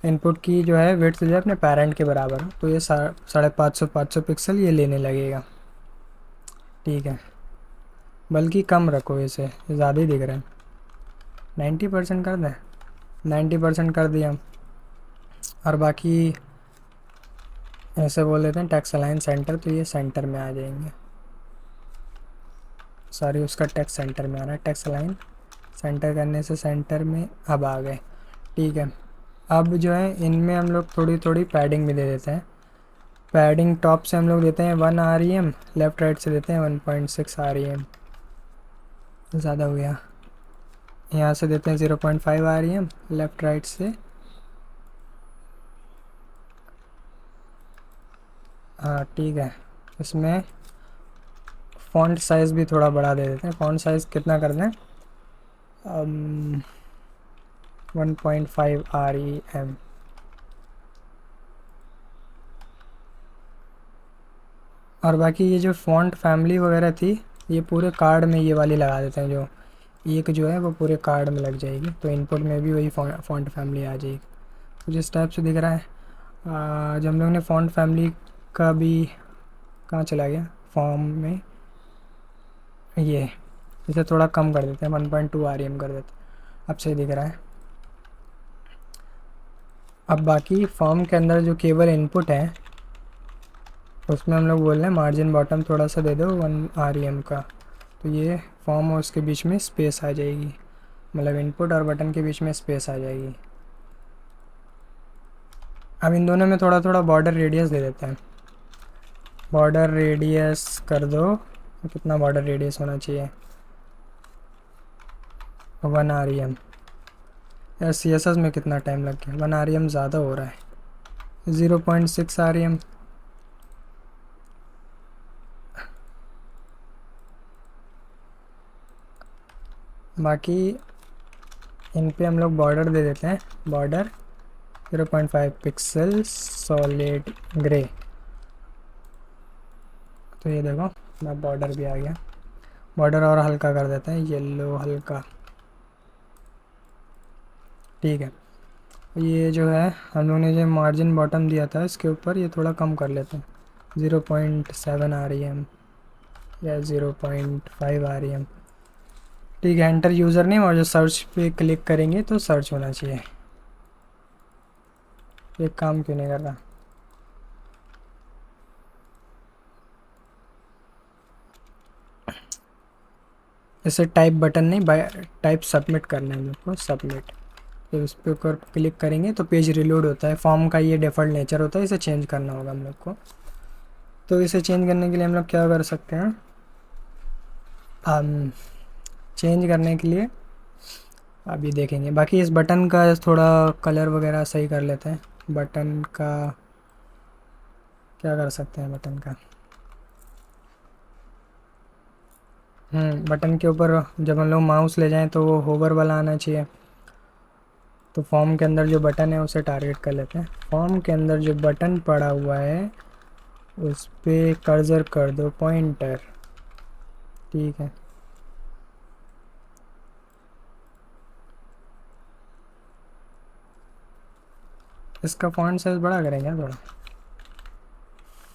इनपुट की जो है विड्थ जो है अपने पेरेंट के बराबर, तो ये 550 पिक्सल ये लेने लगेगा, ठीक है। बल्कि कम रखो इसे, ये ज़्यादा ही दिख रहा है। 90% कर दें, 90% कर दिया। और बाकी ऐसे बोल देते हैं टेक्स्ट अलाइन सेंटर, तो ये सेंटर में आ जाएंगे। सॉरी, उसका टेक्स्ट सेंटर में आ रहा है, टेक्स्ट अलाइन सेंटर करने से सेंटर में अब आ गए, ठीक है। अब जो है इनमें हम लोग थोड़ी थोड़ी पैडिंग भी दे देते हैं। पैडिंग टॉप से हम लोग देते हैं 1 REM, लेफ़्ट राइट से देते हैं 1.6 REM, ज़्यादा हो गया। यहाँ से देते हैं 0.5 REM, लेफ़्ट राइट से, हाँ ठीक है। इसमें फ़ॉन्ट साइज़ भी थोड़ा बड़ा दे देते हैं। फ़ॉन्ट साइज़ कितना कर दें, 1.5 REM। और बाकी ये जो फ़ॉन्ट फैमिली वगैरह थी, ये पूरे कार्ड में ये वाली लगा देते हैं, जो एक जो है वो पूरे कार्ड में लग जाएगी, तो इनपुट में भी वही फ़ॉन्ट फैमिली आ जाएगी। कुछ इस टाइप से दिख रहा है। जब हम लोग ने फ़ॉन्ट फैमिली का भी, कहाँ चला गया फॉर्म में, ये इसे थोड़ा कम कर देते हैं, 1.2 REM कर देते हैं, अब सही दिख रहा है। अब बाकी फॉर्म के अंदर जो केवल इनपुट है, उसमें हम लोग बोल रहे हैं मार्जिन बॉटम थोड़ा सा दे दो 1 REM का, तो ये फॉर्म और उसके बीच में स्पेस आ जाएगी, मतलब इनपुट और बटन के बीच में स्पेस आ जाएगी। अब इन दोनों में थोड़ा थोड़ा बॉर्डर रेडियस दे देते हैं। बॉर्डर रेडियस कर दो, कितना बॉर्डर रेडियस होना चाहिए, 1 REM। यार CSS में कितना टाइम लग गया, 1 REM ज़्यादा हो रहा है, 0.6 REM। बाकी इन पे हम लोग बॉर्डर दे देते हैं, बॉर्डर 0.5 पिक्सल सॉलिड ग्रे। तो ये देखो मैं बॉर्डर भी आ गया, बॉर्डर और हल्का कर देते हैं, येलो हल्का। ठीक है, ये जो है हम लोगों ने जो मार्जिन बॉटम दिया था इसके ऊपर ये थोड़ा कम कर लेते हैं, 0.7 REM या 0.5 REM। ठीक है, एंटर यूज़र नेम और जो सर्च पे क्लिक करेंगे तो सर्च होना चाहिए। ये काम क्यों नहीं कर रहा? इसे टाइप बटन नहीं, बाय टाइप सबमिट करना है मेरे को, सबमिट। तो उस पर ऊपर क्लिक करेंगे तो पेज रिलोड होता है। फॉर्म का ये डिफ़ॉल्ट नेचर होता है, इसे चेंज करना होगा हम लोग को। तो इसे चेंज करने के लिए हम लोग क्या कर सकते हैं, हम चेंज करने के लिए अभी देखेंगे। बाकी इस बटन का थोड़ा कलर वगैरह सही कर लेते हैं। बटन का क्या कर सकते हैं, बटन का बटन के ऊपर जब हम लोग माउस ले जाएं तो वो होवर वाला आना चाहिए। तो फॉर्म के अंदर जो बटन है उसे टारगेट कर लेते हैं। फॉर्म के अंदर जो बटन पड़ा हुआ है उस पर कर्सर कर दो पॉइंटर। ठीक है, इसका फॉन्ट साइज़ बड़ा करेंगे थोड़ा,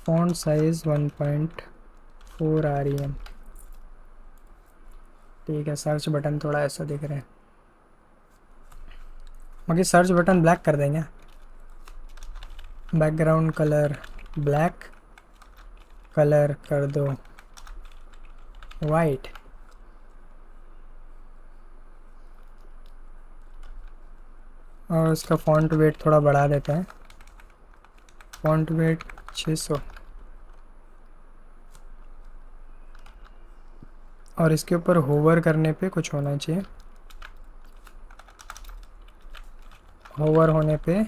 फॉन्ट साइज़ 1.4 REM। ठीक है, सर्च बटन थोड़ा ऐसा दिख रहा है, बाकी सर्च बटन ब्लैक कर देंगे। बैकग्राउंड कलर ब्लैक, कलर कर दो वाइट। और उसका फॉन्ट वेट थोड़ा बढ़ा देते हैं, फॉन्ट वेट 600। और इसके ऊपर होवर करने पे कुछ होना चाहिए, होवर होने पे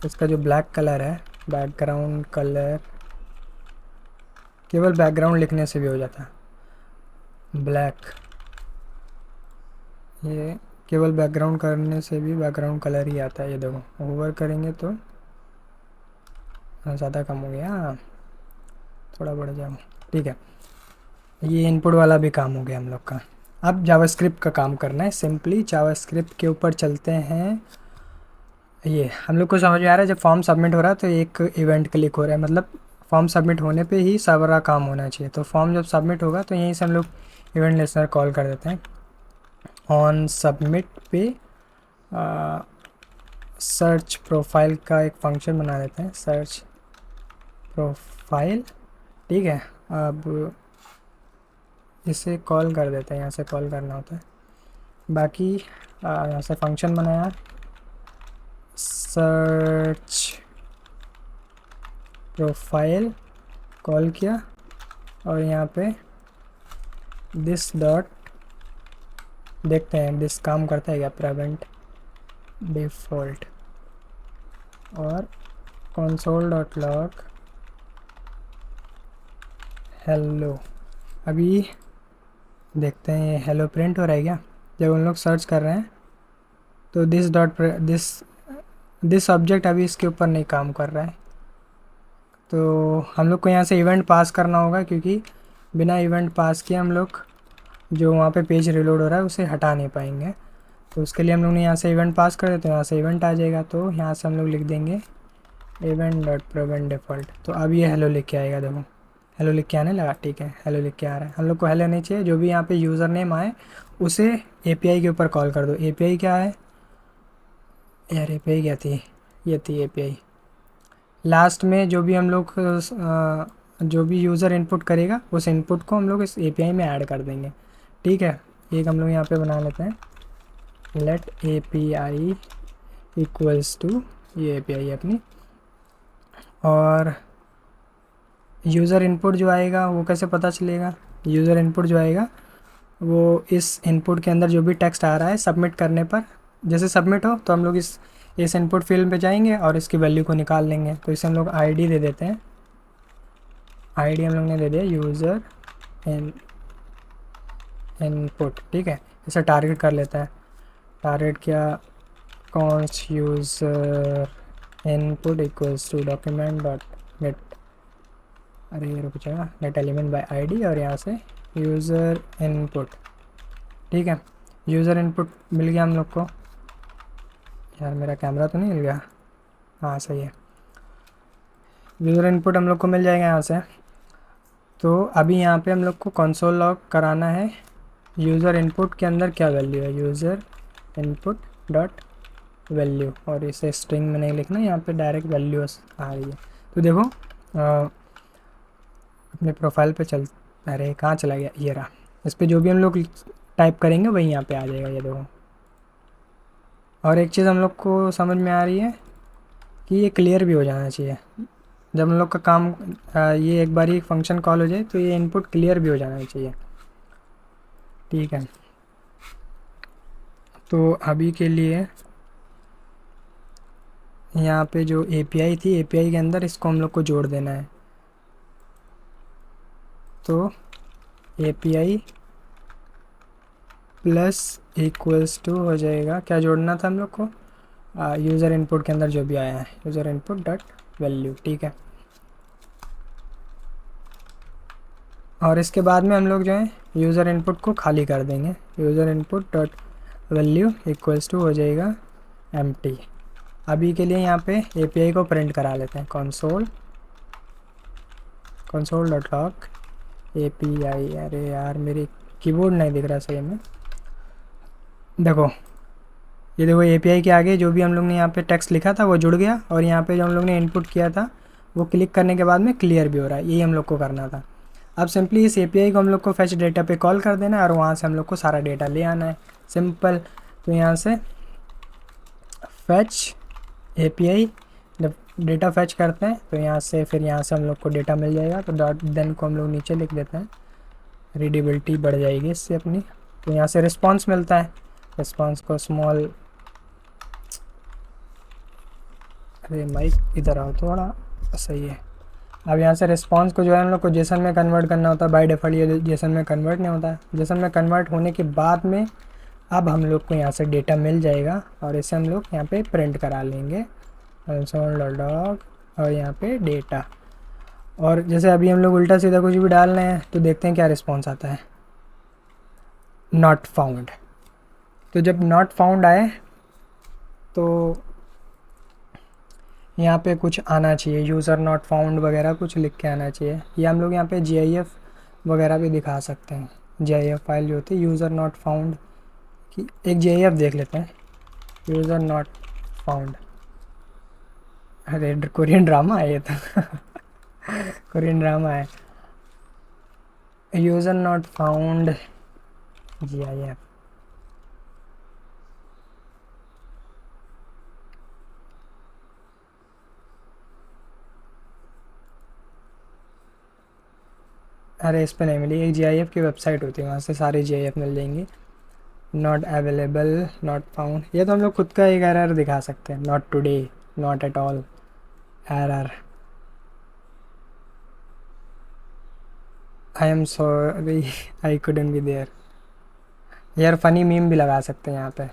इसका जो ब्लैक कलर है, बैकग्राउंड कलर, केवल बैकग्राउंड लिखने से भी हो जाता है ब्लैक। ये केवल बैकग्राउंड करने से भी बैकग्राउंड कलर ही आता है। ये देखो होवर करेंगे तो ज़्यादा कम हो गया, थोड़ा बढ़ जाओ। ठीक है, ये इनपुट वाला भी काम हो गया हम लोग का। अब जावास्क्रिप्ट का काम करना है। सिंपली जावास्क्रिप्ट के ऊपर चलते हैं। ये हम लोग को समझ में आ रहा है, जब फॉर्म सबमिट हो रहा है तो एक इवेंट क्लिक हो रहा है, मतलब फॉर्म सबमिट होने पे ही सारा काम होना चाहिए। तो फॉर्म जब सबमिट होगा तो यहीं से हम लोग इवेंट लिस्नर कॉल कर देते हैं। ऑन सबमिट पे सर्च प्रोफाइल का एक फंक्शन बना देते हैं, सर्च प्रोफाइल। ठीक है, अब इसे कॉल कर देते हैं, यहाँ से कॉल करना होता है। बाकी यहाँ से फंक्शन बनाया, सर्च प्रोफाइल कॉल किया, और यहाँ पे दिस डॉट देखते हैं दिस काम करता है क्या, प्रिवेंट डिफ़ॉल्ट, और कंसोल डॉट लॉग हेलो। अभी देखते हैं ये हेलो प्रिंट हो रहा है क्या। जब हम लोग सर्च कर रहे हैं तो दिस ऑब्जेक्ट अभी इसके ऊपर नहीं काम कर रहा है। तो हम लोग को यहाँ से इवेंट पास करना होगा, क्योंकि बिना इवेंट पास किए हम लोग जो वहाँ पे पेज रिलोड हो रहा है उसे हटा नहीं पाएंगे। तो उसके लिए हम लोग ने यहाँ से इवेंट पास कर दे, तो यहाँ से इवेंट आ जाएगा। तो यहाँ से हम लोग लिख देंगे इवेंट डॉट प्रिवेंट डिफ़ॉल्ट। तो अब ये हेलो लिख के आएगा, देखो हेलो लिख के आने लगा। ठीक है, हेलो लिख के आ रहा है। हम लोग को हेलो नहीं चाहिए, जो भी यहाँ पे यूज़र नेम आए उसे API के ऊपर कॉल कर दो। API क्या है यार, API क्या थी, ये थी API। लास्ट में जो भी हम लोग जो भी यूज़र इनपुट करेगा उस इनपुट को हम लोग इस API में ऐड कर देंगे। ठीक है, एक हम लोग यहाँ पे बना लेते हैं, लेट API इक्वल्स टू, ये API है अपनी। और यूज़र इनपुट जो आएगा वो कैसे पता चलेगा, यूज़र इनपुट जो आएगा वो इस इनपुट के अंदर जो भी टेक्स्ट आ रहा है सबमिट करने पर, जैसे सबमिट हो तो हम लोग इस इनपुट फील्ड पे जाएंगे और इसकी वैल्यू को निकाल लेंगे। तो इसे हम लोग ID दे देते हैं, ID हम लोग ने दे दिया यूज़र इनपुट। ठीक है, इसे टारगेट कर लेता है, टारगेट किया const user input equals to document dot get, अरे ये रुक जाएगा, गेट एलिमेंट बाय आईडी, और यहाँ से यूज़र इनपुट। ठीक है, यूज़र इनपुट मिल गया हम लोग को। यार मेरा कैमरा तो नहीं मिल गया, हाँ सही है, यूज़र इनपुट हम लोग को मिल जाएगा यहाँ से। तो अभी यहाँ पे हम लोग को कंसोल लॉग कराना है यूज़र इनपुट के अंदर क्या वैल्यू है, यूज़र इनपुट डॉट वैल्यू, और इसे स्ट्रिंग में नहीं लिखना, यहाँ पे डायरेक्ट वैल्यू आ रही है। तो देखो अपने प्रोफाइल पे चल, अरे कहाँ चला गया, ये रहा, इस पर जो भी हम लोग टाइप करेंगे वही यहाँ पे आ जाएगा, ये देखो। और एक चीज़ हम लोग को समझ में आ रही है कि ये क्लियर भी हो जाना चाहिए जब हम लोग का काम ये एक बार ही फंक्शन कॉल हो जाए तो ये इनपुट क्लियर भी हो जाना चाहिए। ठीक है, तो अभी के लिए यहाँ पे जो एपीआई थी, एपीआई के अंदर इसको हम लोग को जोड़ देना है। तो एपीआई प्लस इक्वल्स टू हो जाएगा, क्या जोड़ना था हम लोग को, यूज़र इनपुट के अंदर जो भी आया है, यूज़र इनपुट डॉट वैल्यू। ठीक है, और इसके बाद में हम लोग जो है यूज़र इनपुट को खाली कर देंगे, user input dot value equals to हो जाएगा एम्प्टी। अभी के लिए यहाँ पे एपीआई को प्रिंट करा लेते हैं, कंसोल डॉट लॉग एपीआई। अरे यार मेरी कीबोर्ड नहीं दिख रहा सही में, देखो ये देखो एपीआई के आगे जो भी हम लोग ने यहाँ पे टेक्स्ट लिखा था वो जुड़ गया, और यहाँ पे जो हम लोग ने इनपुट किया था वो क्लिक करने के बाद में क्लियर भी हो रहा है, यही हम लोग को करना था। अब सिंपली इस एपीआई को हम लोग को फेच डेटा पे कॉल कर देना है और वहाँ से हम लोग को सारा डेटा ले आना है, सिंपल। तो यहाँ से फेच एपीआई, जब डेटा फेच करते हैं तो यहाँ से फिर यहाँ से हम लोग को डेटा मिल जाएगा। तो डॉट देन को हम लोग नीचे लिख देते हैं, रीडेबिलिटी बढ़ जाएगी इससे अपनी। तो यहाँ से रिस्पॉन्स मिलता है, रिस्पॉन्स को स्मॉल, अरे माइक इधर आओ थोड़ा, सही है। अब यहाँ से रिस्पॉन्स को जो है हम लोग को जेसन में कन्वर्ट करना होता है, बाय डिफ़ॉल्ट ये जेसन में कन्वर्ट नहीं होता है। जेसन में कन्वर्ट होने के बाद में अब हम लोग को यहाँ से डेटा मिल जाएगा और इसे हम लोग यहाँ पे प्रिंट करा लेंगे, console.log, और यहाँ पे डेटा। और जैसे अभी हम लोग उल्टा सीधा कुछ भी डाल रहे हैं तो देखते हैं क्या रिस्पॉन्स आता है, नॉट फाउंड। तो जब नॉट फाउंड आए तो यहाँ पे कुछ आना चाहिए, यूज़र नॉट फाउंड वगैरह कुछ लिख के आना चाहिए, या हम लोग यहाँ पे GIF वगैरह भी दिखा सकते हैं। GIF फाइल जो होती है यूज़र नॉट फाउंड की, एक GIF देख लेते हैं, यूज़र नॉट फाउंड। अरे कोरियन ड्रामा है ये तो कोरियन ड्रामा है, यूज़र नॉट फाउंड GIF। अरे इस पे नहीं मिली, एक GIF की वेबसाइट होती है वहाँ से सारे GIF मिल जाएंगे। नॉट अवेलेबल, नॉट फाउंड, ये तो हम लोग खुद का एक एरर दिखा सकते हैं, not today, not at all, error, I am sorry I couldn't be there. यार फ़नी मीम भी लगा सकते हैं यहाँ पे,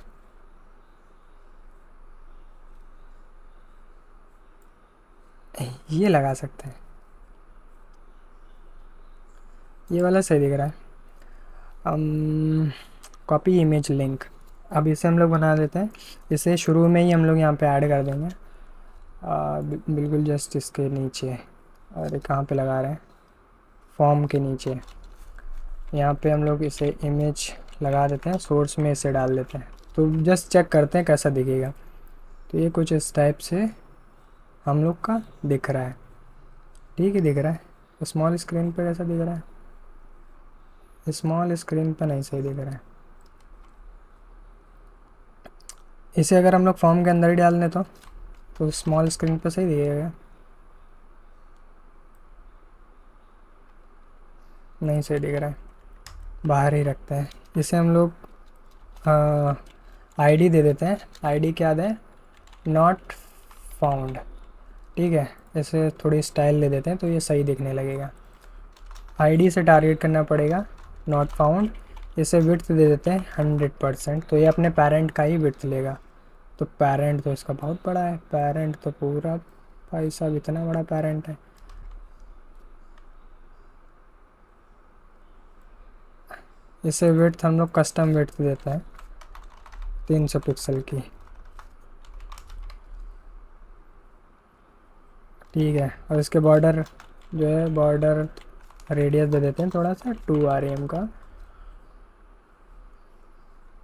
ये लगा सकते हैं, ये वाला सही दिख रहा है। कॉपी इमेज लिंक, अब इसे हम लोग बना देते हैं, इसे शुरू में ही हम लोग यहाँ पे ऐड कर देंगे, बिल्कुल जस्ट इसके नीचे। और ये कहाँ पे लगा रहे हैं, फॉर्म के नीचे, यहाँ पे हम लोग इसे इमेज लगा देते हैं, सोर्स में इसे डाल देते हैं। तो जस्ट चेक करते हैं कैसा दिखेगा। तो ये कुछ इस टाइप से हम लोग का दिख रहा है, ठीक है दिख रहा है। स्मॉल स्क्रीन पे कैसा दिख रहा है, स्मॉल स्क्रीन पे नहीं सही दिख रहा है। इसे अगर हम लोग फॉर्म के अंदर ही डाल दें तो स्मॉल स्क्रीन पे सही दिखेगा, नहीं सही दिख रहा है, बाहर ही रखते हैं। इसे हम लोग आईडी दे देते हैं, आईडी क्या दें, नॉट फाउंड, ठीक है। इसे थोड़ी स्टाइल दे देते हैं तो ये सही दिखने लगेगा। आईडी से टारगेट करना पड़ेगा, नॉट फाउंड। इसे विड्थ दे देते हैं 100%, तो ये अपने पेरेंट का ही विड्थ लेगा, तो पेरेंट तो इसका बहुत बड़ा है, पेरेंट तो पूरा भाई साहब इतना बड़ा पेरेंट है। इसे विड्थ हम लोग कस्टम विड्थ देते हैं 300 पिक्सल की, ठीक है। और इसके बॉर्डर जो है, बॉर्डर रेडियस दे देते हैं थोड़ा सा 2 rem का,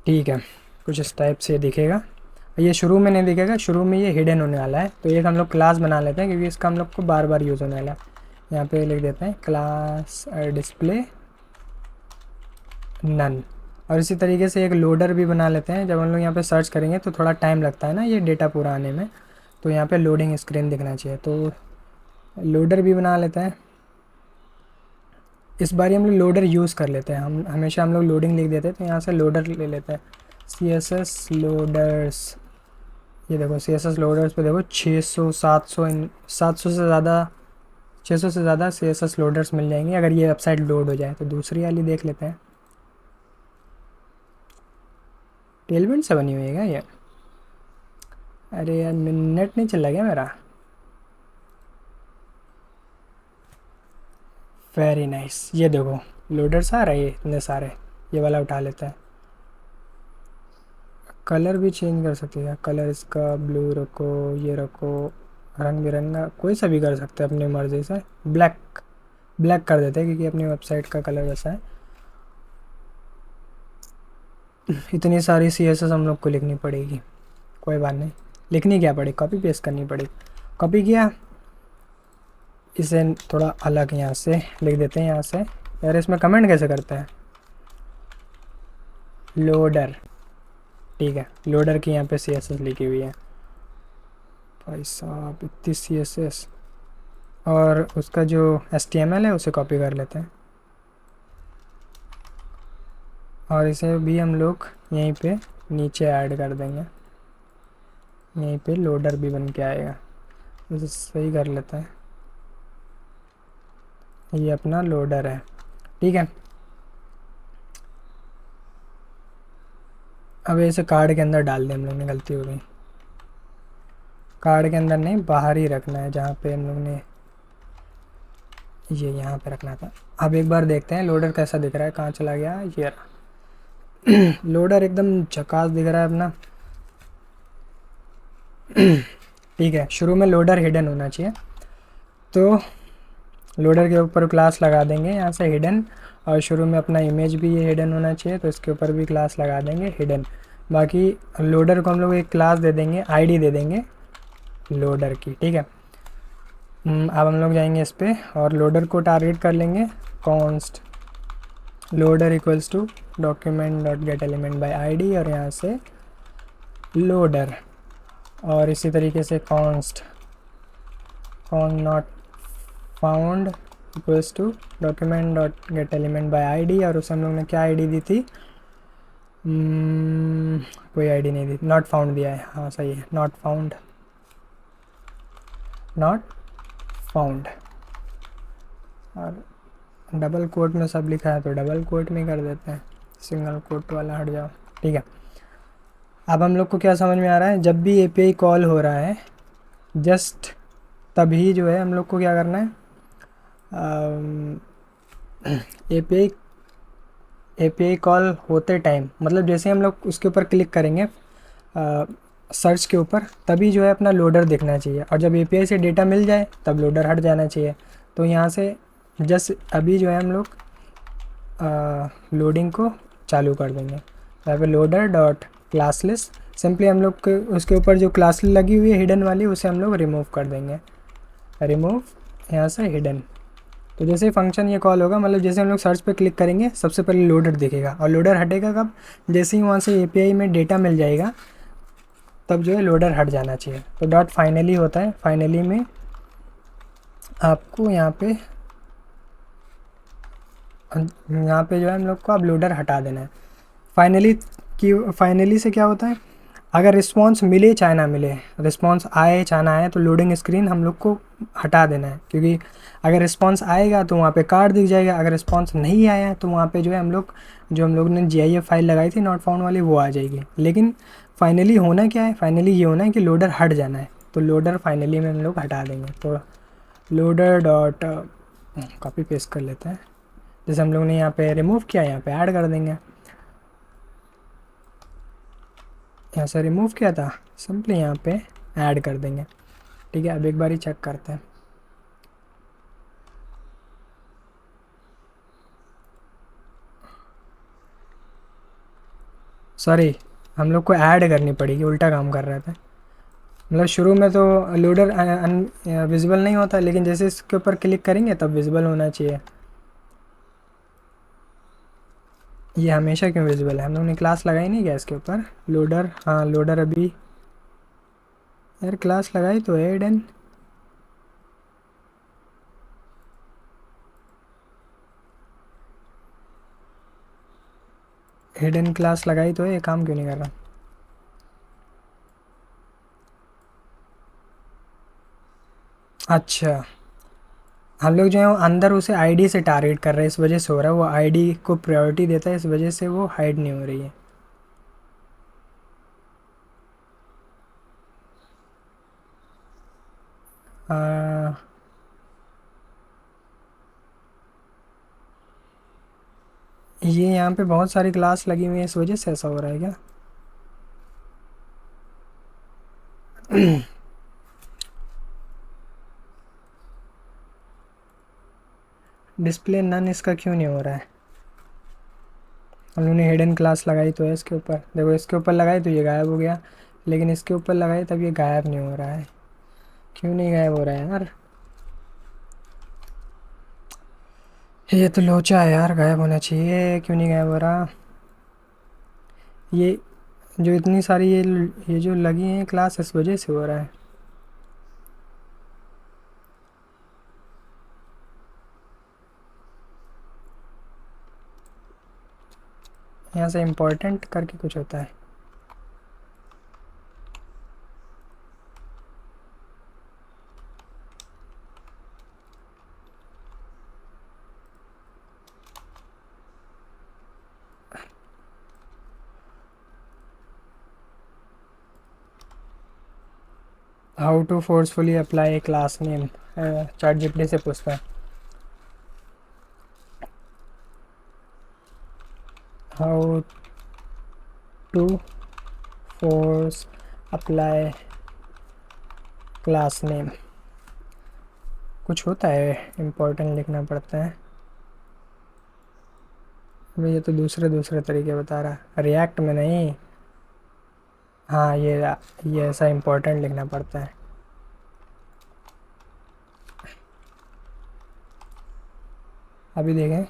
ठीक है। कुछ इस टाइप से दिखेगा। ये शुरू में नहीं दिखेगा, शुरू में ये हिडन होने वाला है। तो एक हम लोग क्लास बना लेते हैं क्योंकि इसका हम लोग को बार बार यूज़ होने वाला है। यहाँ पे लिख देते हैं क्लास डिस्प्ले नन। और इसी तरीके से एक लोडर भी बना लेते हैं। जब हम लोग यहाँ पे सर्च करेंगे तो थोड़ा टाइम लगता है ना ये डेटा पूरा आने में, तो यहाँ पे लोडिंग स्क्रीन दिखना चाहिए, तो लोडर भी बना लेते हैं। इस बार हम लोग लोडर यूज़ कर लेते हैं, हम हमेशा हम लोग लोडिंग लिख देते हैं, तो यहाँ से लोडर ले लेते हैं। CSS लोडर्स, ये देखो CSS लोडर्स पे देखो 600 700 से ज़्यादा, 600 से ज़्यादा CSS लोडर्स मिल जाएंगे अगर ये वेबसाइट लोड हो जाए। तो दूसरी वाली देख लेते हैं। टेलविंड से बनी हुई है क्या ये? अरे यार नेट नहीं चल रहा क्या मेरा? वेरी नाइस, ये देखो लोडर्स आ रहे हैं इतने सारे। ये वाला उठा लेता है। कलर भी चेंज कर सकते हैं, कलर इसका ब्लू रखो, ये रखो, रंग बिरंगा कोई सा भी कर सकते हैं अपनी मर्ज़ी से। ब्लैक ब्लैक कर देते हैं क्योंकि अपनी वेबसाइट का कलर वैसा है। इतनी सारी CSS हम लोग को लिखनी पड़ेगी, कोई बात नहीं। लिखनी क्या पड़ेगी, कॉपी पेस्ट करनी पड़ेगी। कॉपी किया, इसे थोड़ा अलग यहाँ से लिख देते हैं। यहाँ से यार इसमें कमेंट कैसे करते हैं? लोडर, ठीक है। लोडर की यहाँ पे CSS लिखी हुई है। भाई साहब इतनी CSS, और उसका जो HTML है उसे कॉपी कर लेते हैं, और इसे भी हम लोग यहीं पे नीचे ऐड कर देंगे। यहीं पे लोडर भी बन के आएगा। इसे सही कर लेते हैं, ये अपना लोडर है, ठीक है। अब इसे कार्ड के अंदर डाल दें, हम लोग ने गलती हो गई। कार्ड के अंदर नहीं, बाहर ही रखना है जहाँ पे हम लोग ने ये यहाँ पे रखना था। अब एक बार देखते हैं लोडर कैसा दिख रहा है, कहाँ चला गया ये रहा। लोडर एकदम झकास दिख रहा है अपना, ठीक है। शुरू में लोडर हिडन होना चाहिए, तो लोडर के ऊपर क्लास लगा देंगे यहाँ से हिडन, और शुरू में अपना इमेज भी ये हिडन होना चाहिए, तो इसके ऊपर भी क्लास लगा देंगे हिडन। बाकी लोडर को हम लोग एक क्लास दे देंगे, आईडी दे देंगे लोडर की, ठीक है। अब हम लोग जाएंगे इस पे और लोडर को टारगेट कर लेंगे। Const loader equals to document dot get element by ID, और यहाँ से लोडर, और इसी तरीके से const con not found equals to document dot get element by ID, और उसे हम लोग ने क्या आईडी दी थी? कोई आईडी नहीं दी, नॉट फाउंड दिया है। हाँ सही है, नॉट फाउंड, नॉट फाउंड। और डबल कोट में सब लिखा है तो डबल कोट में कर देते हैं, सिंगल कोट वाला हट जाओ, ठीक है। अब हम लोग को क्या समझ में आ रहा है, जब भी API कॉल हो रहा है जस्ट तभी जो है हम लोग को क्या करना है, API कॉल होते टाइम, मतलब जैसे हम लोग उसके ऊपर क्लिक करेंगे सर्च के ऊपर, तभी जो है अपना लोडर दिखना चाहिए, और जब API से डेटा मिल जाए तब लोडर हट जाना चाहिए। तो यहाँ से जस्ट अभी जो है हम लोग लोडिंग को चालू कर देंगे। यहाँ पे loader dot class list, simply हम लोग के उसके ऊपर जो क्लास लगी हुई है हिडन वाली, उसे हम लोग रिमूव कर देंगे। रिमूव यहाँ से हिडन, तो जैसे फंक्शन ये कॉल होगा, मतलब जैसे हम लोग सर्च पे क्लिक करेंगे सबसे पहले लोडर दिखेगा, और लोडर हटेगा कब? जैसे ही वहाँ से API में डेटा मिल जाएगा तब जो है लोडर हट जाना चाहिए। तो डॉट फाइनली होता है, फाइनली में आपको यहाँ पे जो है हम लोग को अब लोडर हटा देना है। फाइनली से क्या होता है, अगर रिस्पॉन्स मिले चाहे ना मिले, रिस्पॉन्स आए चाहे ना आए, तो लोडिंग स्क्रीन हम लोग को हटा देना है, क्योंकि अगर रिस्पॉन्स आएगा तो वहाँ पे कार्ड दिख जाएगा, अगर रिस्पॉन्स नहीं आया तो वहाँ पे जो है हम लोग ने GIF फाइल लगाई थी नॉट फाउंड वाली, वो आ जाएगी। लेकिन फाइनली होना क्या है, फाइनली ये होना है कि लोडर हट जाना है, तो लोडर फाइनली में हम लोग हटा देंगे। तो लोडर डॉट कॉपी पेस्ट कर लेते हैं, जैसे हम लोग ने यहाँ पे रिमूव किया यहाँ पे ऐड कर देंगे। यहाँ से रिमूव किया था, सिंपली यहाँ पे ऐड कर देंगे। ठीक है, अब एक बार ही चेक करते हैं। सॉरी, हम लोग को ऐड करनी पड़ेगी, उल्टा काम कर रहे थे। मतलब शुरू में तो लोडर विजिबल नहीं होता, लेकिन जैसे इसके ऊपर क्लिक करेंगे तब विजिबल होना चाहिए। ये हमेशा क्यों विजिबल है, हम लोग ने क्लास लगाई नहीं क्या इसके ऊपर लोडर? हाँ लोडर अभी यार क्लास लगाई तो है हिडन। हिडन क्लास लगाई तो है, ये काम क्यों नहीं कर रहा? अच्छा, हम लोग जो है वो अंदर उसे आईडी से टारगेट कर रहे हैं, इस वजह से हो रहा है। वो आईडी को प्रायोरिटी देता है, इस वजह से वो हाइड नहीं हो रही है। आ, ये यहाँ पे बहुत सारी क्लास लगी हुई है, इस वजह से ऐसा हो रहा है क्या? डिस्प्ले नन इसका क्यों नहीं हो रहा है? हम लोगों ने हिडन क्लास लगाई तो है इसके ऊपर, देखो इसके ऊपर लगाई तो ये गायब हो गया, लेकिन इसके ऊपर लगाई तब ये गायब नहीं हो रहा है। क्यों नहीं गायब हो रहा है यार? ये तो लोचा है यार, गायब होना चाहिए, क्यों नहीं गायब हो रहा? ये जो इतनी सारी ये जो लगी हैं क्लास, इस वजह से हो रहा है। यहाँ से इम्पोर्टेंट करके कुछ होता है। How to forcefully apply a class name, ChatGPT से पूछता है। How to force apply class name, कुछ होता है, इम्पोर्टेंट लिखना पड़ता है। अभी ये तो दूसरे दूसरे तरीके बता रहा है, रिएक्ट में नहीं। हाँ ये ऐसा इम्पोर्टेंट लिखना पड़ता है। अभी देखें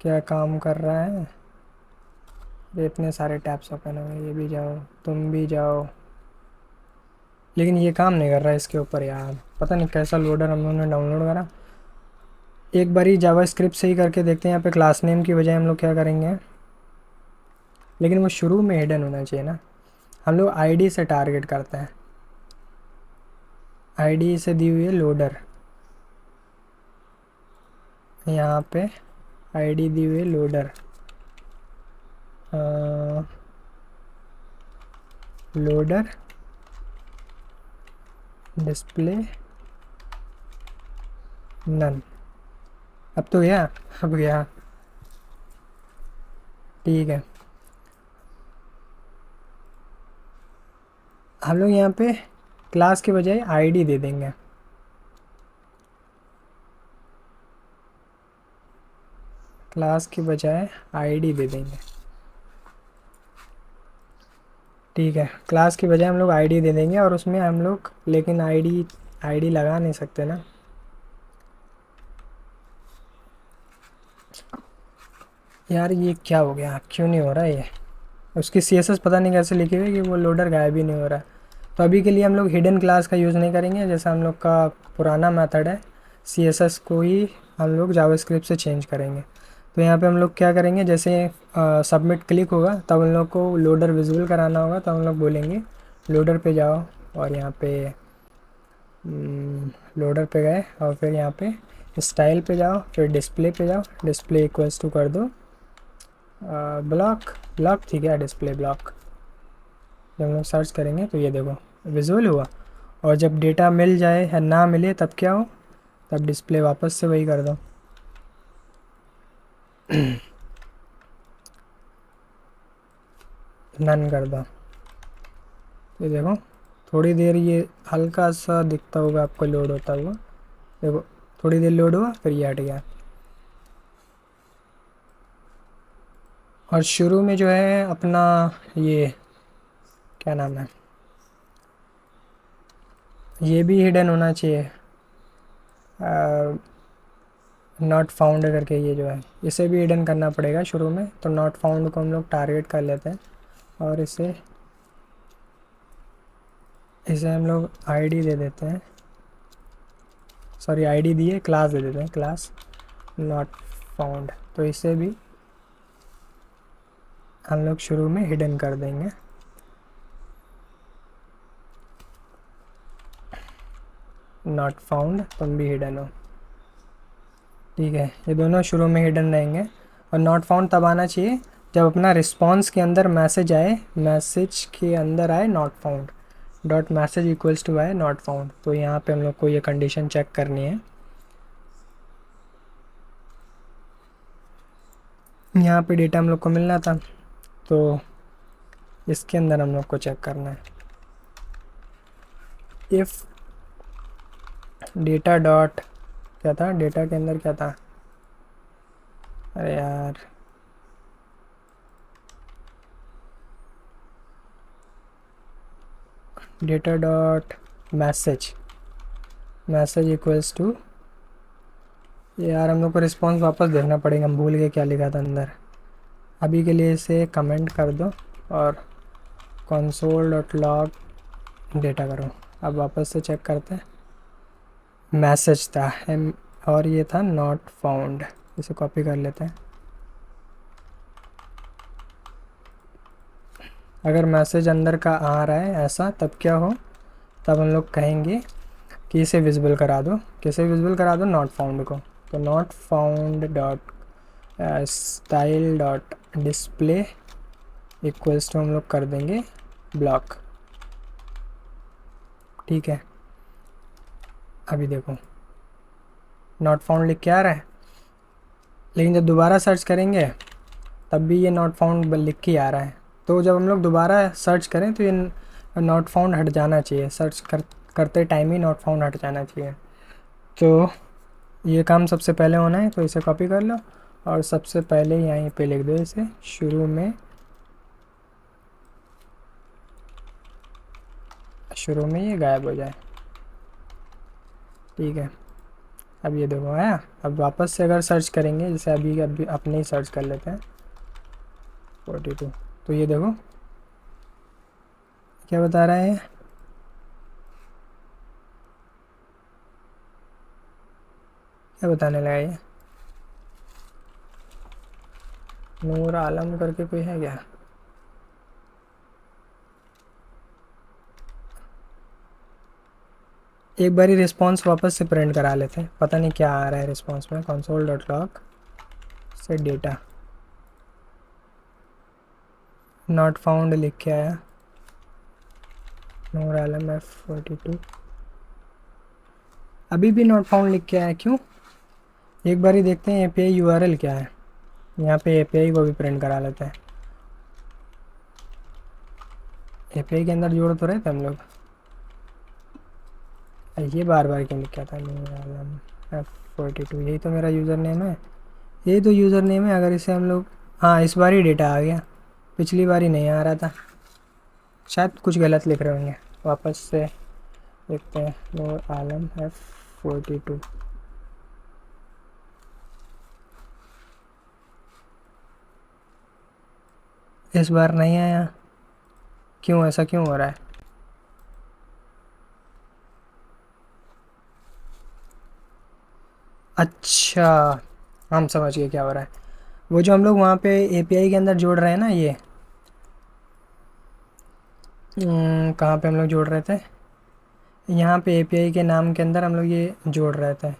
क्या काम कर रहा है। ये इतने सारे टैब्स ओपन हो गए, ये भी जाओ, तुम भी जाओ, लेकिन ये काम नहीं कर रहा है इसके ऊपर यार। पता नहीं कैसा लोडर हम लोगों ने डाउनलोड करा। एक बारी जावा स्क्रिप्ट से ही करके देखते हैं। यहाँ पे क्लास नेम की बजाय हम लोग क्या करेंगे, लेकिन वो शुरू में हिडन होना चाहिए ना। हम लोग आईडी से टारगेट करते हैं, आईडी से दी हुई है लोडर। यहाँ पे आईडी दी हुई है लोडर, लोडर डिस्प्ले नन। अब तो गया, अब गया, ठीक है। हम लोग यहाँ पे क्लास के बजाय आईडी दे देंगे। क्लास के बजाय आईडी दे देंगे, ठीक है। क्लास के बजाय हम लोग आईडी दे देंगे, और उसमें हम लोग लेकिन आईडी लगा नहीं सकते ना। यार ये क्या हो गया, क्यों नहीं हो रहा है ये? उसकी सीएसएस पता नहीं कैसे लिखी हुई है कि वो लोडर गायब ही नहीं हो रहा। तो अभी के लिए हम लोग हिडन क्लास का यूज़ नहीं करेंगे, जैसा हम लोग का पुराना मेथड है। सीएसएस को ही हम लोग जावास्क्रिप्ट से चेंज करेंगे। तो यहाँ पे हम लोग क्या करेंगे, जैसे सबमिट क्लिक होगा तब हम लोग को लोडर विजुअल कराना होगा, तो हम लोग बोलेंगे लोडर पे जाओ, और यहाँ पे लोडर पे गए, और फिर यहाँ पे स्टाइल पे जाओ, फिर डिस्प्ले पे जाओ, डिस्प्ले इक्वल्स टू कर दो ब्लॉक। ब्लॉक ठीक है, डिस्प्ले ब्लॉक। जब हम लोग सर्च करेंगे तो ये देखो विजुअल हुआ। और जब डेटा मिल जाए या ना मिले तब क्या हो, तब डिस्प्ले वापस से वही कर दो। नन कर दो। ये देखो थोड़ी देर ये हल्का सा दिखता होगा आपको लोड होता हुआ। देखो थोड़ी देर लोड हुआ फिर ये हट गया। और शुरू में जो है अपना ये क्या नाम है, ये भी हिडन होना चाहिए, नॉट फाउंड करके। ये जो है इसे भी हिडन करना पड़ेगा शुरू में। तो नॉट फाउंड को हम लोग टारगेट कर लेते हैं और इसे हम लोग आईडी दे देते हैं। सॉरी आईडी दिए, क्लास दे देते हैं, क्लास नॉट फाउंड। तो इसे भी हम लोग शुरू में हिडन कर देंगे। नॉट फाउंड तुम भी हिडन हो, ठीक है। ये दोनों शुरू में हिडन रहेंगे। और नॉट फाउंड तब आना चाहिए जब अपना रिस्पॉन्स के अंदर मैसेज आए, मैसेज के अंदर आए not found dot message equals to आए नॉट फाउंड। तो यहाँ पे हम लोग को ये कंडीशन चेक करनी है। यहाँ पे डेटा हम लोग को मिलना था तो इसके अंदर हम लोग को चेक करना है। इफ़ डेटा डॉट क्या था, डेटा के अंदर क्या था, अरे यार data dot message, message equals to, यार हम लोग को रिस्पॉन्स वापस देखना पड़ेगा, हम भूल गए क्या लिखा था अंदर। अभी के लिए इसे कमेंट कर दो और कंसोल डॉट लॉग डेटा करो। अब वापस से चेक करते हैं। मैसेज था और ये था नॉट फाउंड। इसे कॉपी कर लेते हैं। अगर मैसेज अंदर का आ रहा है ऐसा तब क्या हो, तब हम लोग कहेंगे कि इसे विजिबल करा दो। किसे विजिबल करा दो, नॉट फाउंड को। तो not found dot style dot display equals to हम लोग कर देंगे ब्लॉक, ठीक है। अभी देखो नॉट फाउंड लिख के आ रहा है, लेकिन जब दोबारा सर्च करेंगे तब भी ये नॉट फाउंड लिख के आ रहा है। तो जब हम लोग दोबारा सर्च करें तो ये नॉट फाउंड हट जाना चाहिए, करते टाइम ही नॉट फाउंड हट जाना चाहिए। तो ये काम सबसे पहले होना है, तो इसे कॉपी कर लो और सबसे पहले यहीं पे लिख दो इसे शुरू में ये गायब हो जाए, ठीक है। अब ये देखो आया। अब वापस से अगर सर्च करेंगे, जैसे अभी अपने ही सर्च कर लेते हैं 42, तो ये देखो क्या बता रहा है, क्या बताने लगा ये, नूर आलम करके कोई है क्या। एक बार ही रिस्पॉन्स वापस से प्रिंट करा लेते हैं, पता नहीं क्या आ रहा है रिस्पॉन्स में। कंसोल डॉट लॉग से डेटा नॉट फाउंड लिख के आया, नूर आलम F42 अभी भी नॉट फाउंड लिख के आया, क्यों। एक बार ही देखते हैं API URL क्या है। यहाँ पे API को भी प्रिंट करा लेते हैं। API के अंदर जोड़ तो रहे थे हम लोग, ये बार बार क्यों लिख के आता है, नूर आलम F42 यही तो मेरा यूज़र नेम है, यही तो यूज़र नेम है। अगर इसे हम लोग, हाँ इस बार ही डेटा आ गया, पिछली बार ही नहीं आ रहा था, शायद कुछ गलत लिख रहे होंगे। वापस से देखते हैं नूर आलम F42, इस बार नहीं आया, क्यों, ऐसा क्यों हो रहा है। अच्छा हम समझ गए क्या हो रहा है। वो जो हम लोग वहाँ पे API के अंदर जोड़ रहे हैं ना, ये कहाँ पे हम लोग जोड़ रहे थे, यहाँ पे API के नाम के अंदर हम लोग ये जोड़ रहे थे।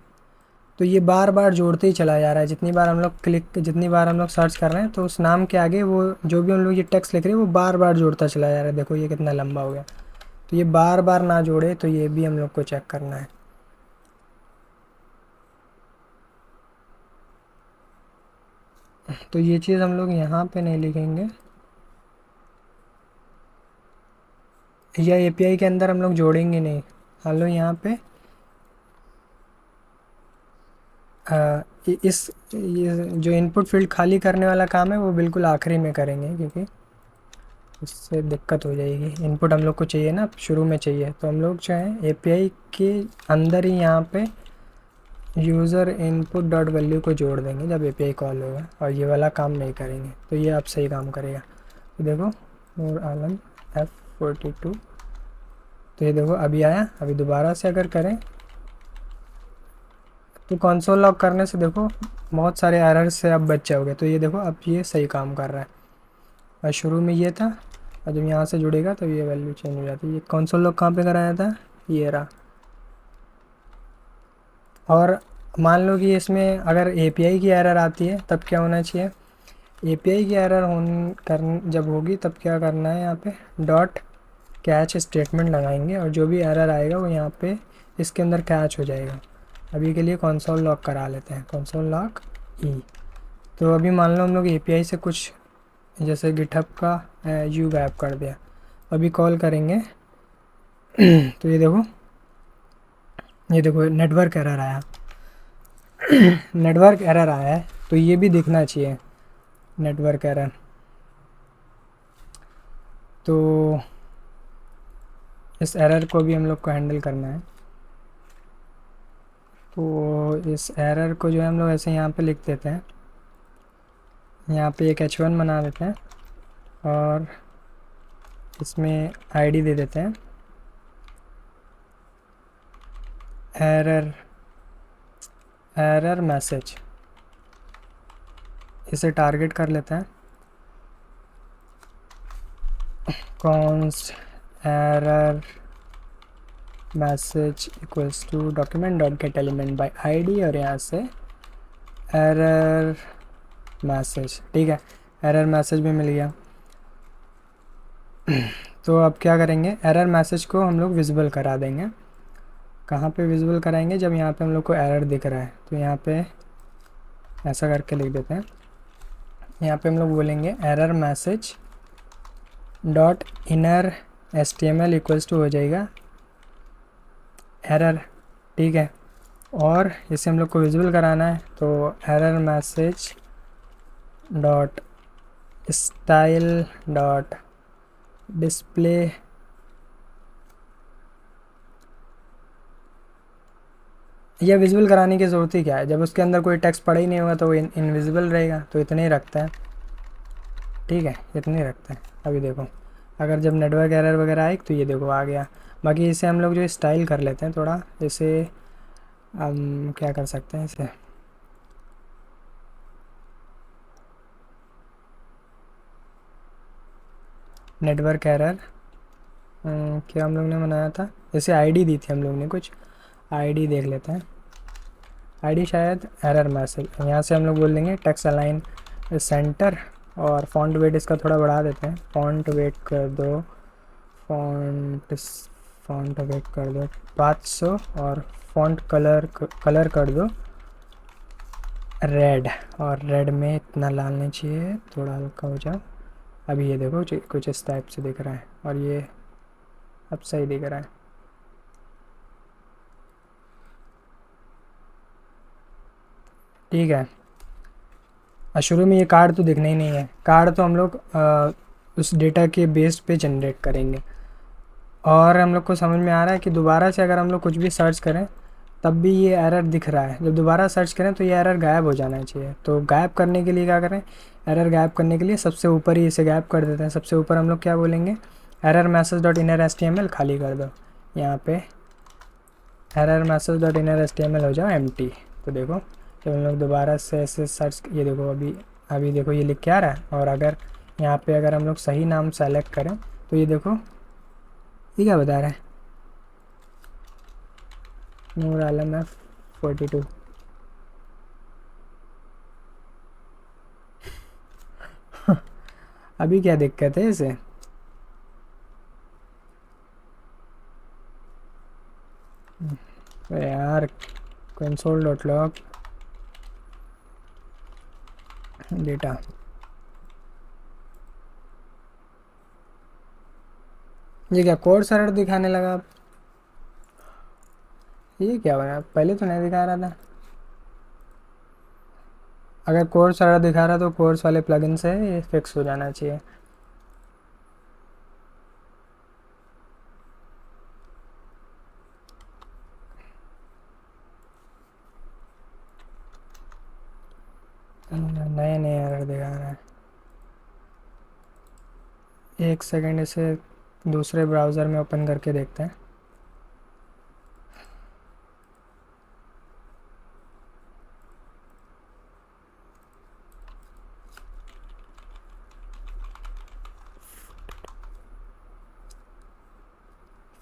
तो ये बार बार जोड़ते ही चला जा रहा है। जितनी बार हम लोग जितनी बार हम लोग सर्च कर रहे हैं तो उस नाम के आगे वो जो भी हम लोग ये टेक्स्ट लिख रहे हैं वो बार बार जोड़ता चला जा रहा है। देखो ये कितना लंबा हो गया। तो ये बार बार ना जोड़े, तो ये भी हम लोग को चेक करना है। तो ये चीज़ हम लोग यहाँ पे नहीं लिखेंगे, या एपीआई के अंदर हम लोग जोड़ेंगे नहीं। हम लोग यहाँ पे ये जो इनपुट फील्ड खाली करने वाला काम है वो बिल्कुल आखिरी में करेंगे, क्योंकि उससे दिक्कत हो जाएगी। इनपुट हम लोग को चाहिए ना, शुरू में चाहिए। तो हम लोग जो है एपीआई के अंदर ही यहाँ पे यूज़र इनपुट डॉट वैल्यू को जोड़ देंगे जब एपीआई कॉल होगा, और ये वाला काम नहीं करेंगे। तो ये अब सही काम करेगा। तो देखो नूर आलम F42, तो ये देखो अभी आया। अभी दोबारा से अगर करें तो कंसोल लॉग करने से देखो बहुत सारे एरर से अब बच जाओगे। तो ये देखो अब ये सही काम कर रहा है। और शुरू में ये था, और जब यहाँ से जुड़ेगा तो ये वैल्यू चेंज हो जाती है। ये कंसोल लॉग कहाँ पे कराया था, ये रहा। और मान लो कि इसमें अगर एपीआई की एरर आती है तब क्या होना चाहिए। एपीआई की एरर जब होगी तब क्या करना है, यहाँ पे डॉट कैच स्टेटमेंट लगाएंगे, और जो भी एरर आएगा वो यहाँ पे इसके अंदर कैच हो जाएगा। अभी के लिए कंसोल लॉग करा लेते हैं, कंसोल लॉग ई। तो अभी मान लो हम लोग एपीआई से कुछ जैसे गिटहब का यू वैप कर दिया, अभी कॉल करेंगे तो ये देखो नेटवर्क एरर आया नेटवर्क एरर आया है। तो ये भी दिखना चाहिए नेटवर्क एरर। तो इस एरर को भी हम लोग को हैंडल करना है। तो इस एरर को जो है हम लोग ऐसे यहाँ पे लिख देते हैं, यहाँ पे एक h1 बना देते हैं, और इसमें आईडी दे देते हैं एरर मैसेज। इसे टारगेट कर लेते हैं, const error message equals to document dot get element by ID, और यहाँ से एरर मैसेज। ठीक है, एरर मैसेज भी मिल गया। तो अब क्या करेंगे, एरर मैसेज को हम लोग विजिबल करा देंगे। कहाँ पे विजिबल कराएंगे, जब यहाँ पे हम लोग को एरर दिख रहा है तो यहाँ पे ऐसा करके लिख देते हैं। यहाँ पे हम लोग बोलेंगे error message dot inner HTML equals to हो जाएगा एरर। ठीक है, और इसे हम लोग को विजिबल कराना है, तो error message dot style dot display यह विजिबल कराने की ज़रूरत ही क्या है, जब उसके अंदर कोई टेक्स्ट पड़ा ही नहीं होगा तो वो इनविजिबल रहेगा। तो इतने ही रखते हैं, ठीक है, इतने ही रखते हैं। अभी देखो अगर जब नेटवर्क एरर वगैरह आए तो ये देखो आ गया। बाकी इसे हम लोग जो स्टाइल कर लेते हैं थोड़ा, इसे हम क्या कर सकते हैं, इसे नेटवर्क एरर क्या हम लोग ने बनाया था, जैसे आईडी दी थी हम लोग ने, कुछ आईडी देख लेते हैं। आईडी शायद एरर मैसेज, यहाँ से हम लोग बोल देंगे टेक्स्ट अलाइन सेंटर, और फॉन्ट वेट इसका थोड़ा बढ़ा देते हैं। फॉन्ट वेट कर दो, फॉन्ट वेट कर दो 500, और फॉन्ट कलर कर दो रेड, और रेड में इतना लाल नहीं चाहिए, थोड़ा हल्का हो जाओ। अभी ये देखो कुछ इस टाइप से दिख रहा है, और ये अब सही दिख रहा है। ठीक है, और शुरू में ये कार्ड तो दिखना ही नहीं है। कार्ड तो हम लोग उस डेटा के बेस पे जनरेट करेंगे। और हम लोग को समझ में आ रहा है कि दोबारा से अगर हम लोग कुछ भी सर्च करें तब भी ये एरर दिख रहा है। जब दोबारा सर्च करें तो ये एरर गायब हो जाना चाहिए। तो गायब करने के लिए क्या करें, एरर गायब करने के लिए सबसे ऊपर ही इसे गायब कर देते हैं। सबसे ऊपर हम लोग क्या बोलेंगे, error message dot inner HTML खाली कर दो। यहाँ पे error message dot inner HTML हो जाओ एम्प्टी। तो देखो जब हम लोग दोबारा से ऐसे सर्च, ये देखो अभी देखो ये लिख के आ रहा है। और अगर यहाँ पे अगर हम लोग सही नाम सेलेक्ट करें तो ये देखो ये क्या बता रहा है, नूर आलम F42। अभी क्या दिक्कत है इसे? अरे यार, कंसोल डॉट लॉग डेटा। ये क्या कोड सरर दिखाने लगा अब? ये क्या बना, पहले तो नहीं दिखा रहा था। अगर कोर्स सरर दिखा रहा तो कोर्स वाले प्लगइन से ये फिक्स हो जाना चाहिए। नए नए एरर दिखा रहा है। एक सेकंड, इसे दूसरे ब्राउज़र में ओपन करके देखते हैं।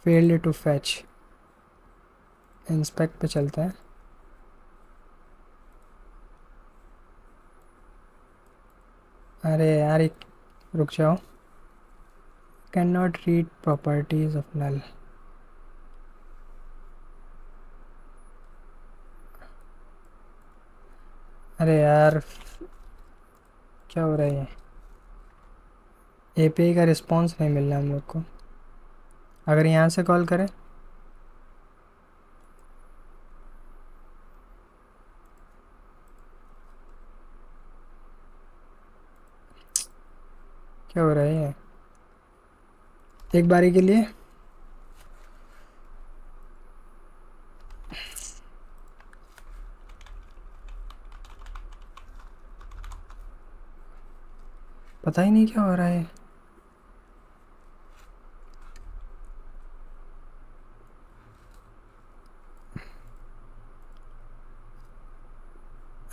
Failed to fetch. इंस्पेक्ट पे चलते हैं। अरे यार रुक जाओ। Cannot read properties of null. अरे यार, क्या हो रहा है? एपीआई का रिस्पॉन्स नहीं मिल रहा हम लोग को। अगर यहाँ से कॉल करें। क्या हो रहा है? एक बारी के लिए। पता ही नहीं क्या हो रहा है।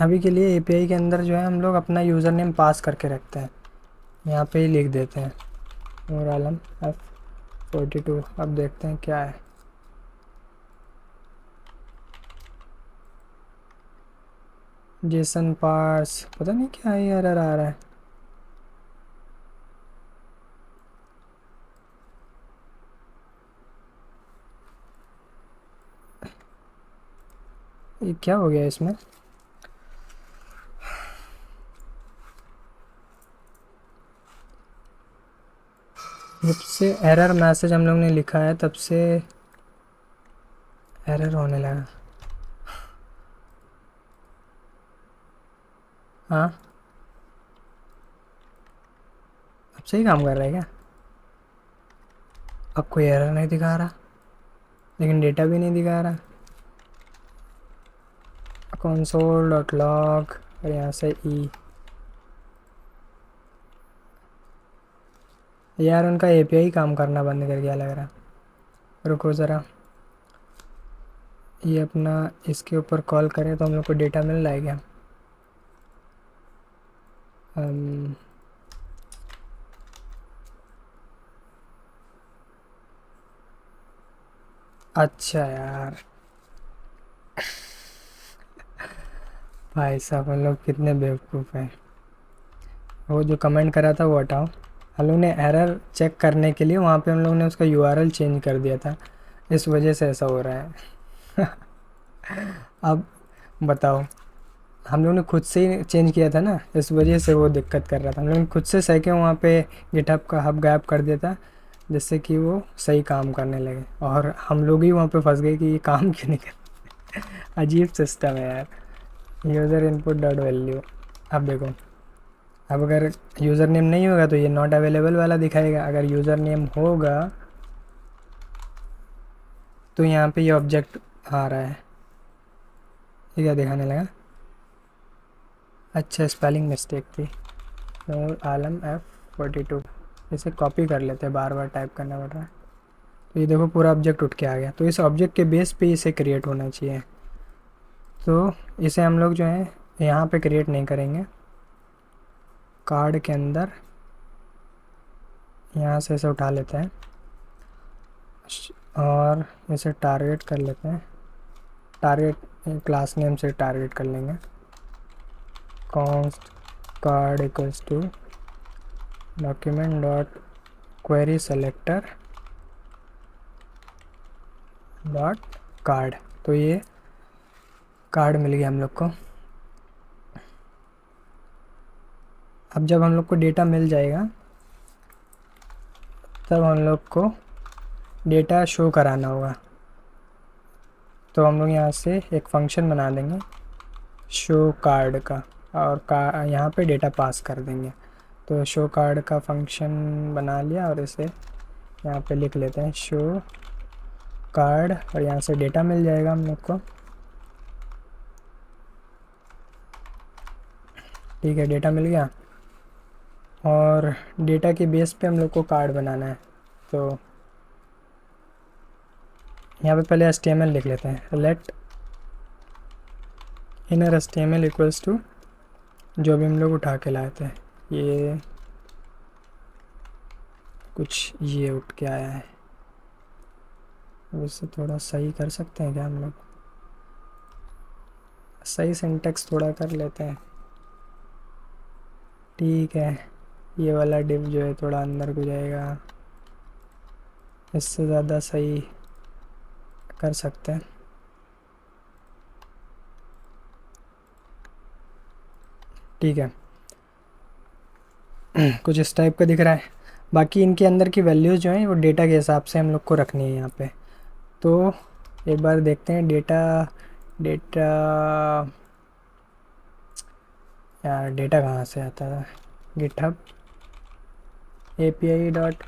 अभी के लिए एपीआई के अंदर जो है हम लोग अपना यूज़र नेम पास करके रखते हैं। यहाँ पे ही लिख देते हैं नूर आलम F42। अब देखते हैं क्या है। जेसन पार्स, पता नहीं क्या ही एरर आ रहा है। ये क्या हो गया इसमें? जब से एरर मैसेज हम लोग ने लिखा है तब से एरर होने लगा। हाँ, अब सही काम कर रहा है क्या? अब कोई एरर नहीं दिखा रहा, लेकिन डेटा भी नहीं दिखा रहा। कंसोल डॉट लॉग और यहाँ से ई। यार उनका एपीआई काम करना बंद कर गया लग रहा। रुको ज़रा, ये अपना इसके ऊपर कॉल करें तो हम लोग को डेटा मिल रहा है क्या? अम, अच्छा यार, भाई साहब हम लोग कितने बेवकूफ़ हैं। वो जो कमेंट करा था वो हटाओ। हम लोग ने एरर चेक करने के लिए वहाँ पे हम लोग ने उसका यूआरएल चेंज कर दिया था, इस वजह से ऐसा हो रहा है। अब बताओ, हम लोग ने खुद से ही चेंज किया था ना, इस वजह से वो दिक्कत कर रहा था। हम लोग ने खुद से सही के वहाँ पे गिटहब का हब गायब कर दिया था, जिससे कि वो सही काम करने लगे, और हम लोग ही वहाँ पे फंस गए कि ये काम क्यों नहीं कर। अजीब सिस्टम है यार। User input dot value. अब देखो, अब अगर यूज़र नेम नहीं होगा तो ये नॉट अवेलेबल वाला दिखाएगा। अगर यूज़र नेम होगा तो यहाँ पे ये ऑब्जेक्ट आ रहा है। ये क्या दिखाने लगा? अच्छा, स्पेलिंग मिस्टेक थी। नूर आलम F42। इसे कॉपी कर लेते हैं, बार बार टाइप करना पड़ रहा है। तो ये देखो पूरा ऑब्जेक्ट उठ के आ गया। तो इस ऑब्जेक्ट के बेस पे इसे क्रिएट होना चाहिए। तो इसे हम लोग जो है यहाँ पे क्रिएट नहीं करेंगे, कार्ड के अंदर यहाँ से इसे उठा लेते हैं और इसे टारगेट कर लेते हैं। टारगेट क्लास नेम से टारगेट कर लेंगे। Const card equals to document dot query selector dot card. तो ये कार्ड मिल गया हम लोग को। अब जब हम लोग को डेटा मिल जाएगा तब हम लोग को डेटा शो कराना होगा। तो हम लोग यहाँ से एक फंक्शन बना देंगे शो कार्ड का, और यहाँ पे डेटा पास कर देंगे। तो शो कार्ड का फंक्शन बना लिया और इसे यहाँ पे लिख लेते हैं शो कार्ड, और यहाँ से डेटा मिल जाएगा हम लोग को। ठीक है, डेटा मिल गया, और डेटा के बेस पे हम लोग को कार्ड बनाना है। तो यहाँ पे पहले HTML लिख लेते हैं, let inner HTML equals to जो भी हम लोग उठा के लाए थे। ये कुछ ये उठ के आया है, उससे थोड़ा सही कर सकते हैं क्या हम लोग? सही सिंटेक्स थोड़ा कर लेते हैं। ठीक है, ये वाला डिव जो है थोड़ा अंदर को जाएगा, इससे ज़्यादा सही कर सकते हैं। ठीक है, कुछ इस टाइप का दिख रहा है। बाकी इनके अंदर की वैल्यूज़ जो हैं वो डेटा के हिसाब से हम लोग को रखनी है यहाँ पे। तो एक बार देखते हैं डेटा डेटा यार डेटा कहाँ से आता है? गिटहब API डॉट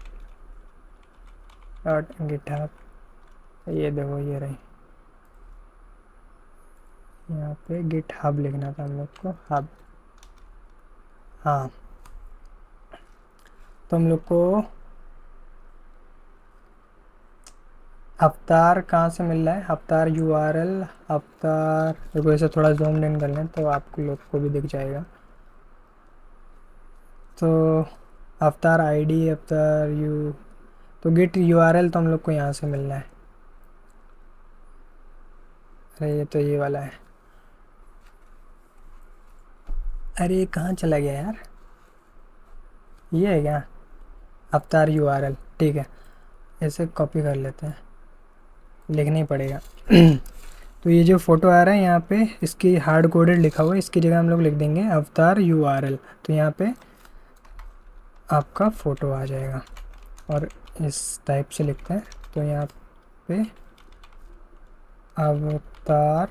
गिटहब, ये देखो ये रही। यहाँ पे गिटहब लिखना था हम लोग को, हब। हाँ, तो हम लोग को अवतार कहाँ से मिल रहा है? अवतार URL, अवतार, देखो इसे थोड़ा जूम इन कर लें तो आपको लोग को भी दिख जाएगा। तो अवतार ID, अवतार तो गिट URL तो हम लोग को यहाँ से मिल रहा है। अरे ये तो ये वाला है। अरे ये कहाँ चला गया यार? ये है क्या अवतार URL? ठीक है, ऐसे कॉपी कर लेते हैं, लिखना ही पड़ेगा। तो ये जो फ़ोटो आ रहा है यहाँ पे, इसकी हार्ड कोडेड लिखा हुआ है, इसकी जगह हम लोग लिख देंगे अवतार URL। तो यहाँ पे आपका फ़ोटो आ जाएगा, और इस टाइप से लिखते हैं। तो यहाँ पे अवतार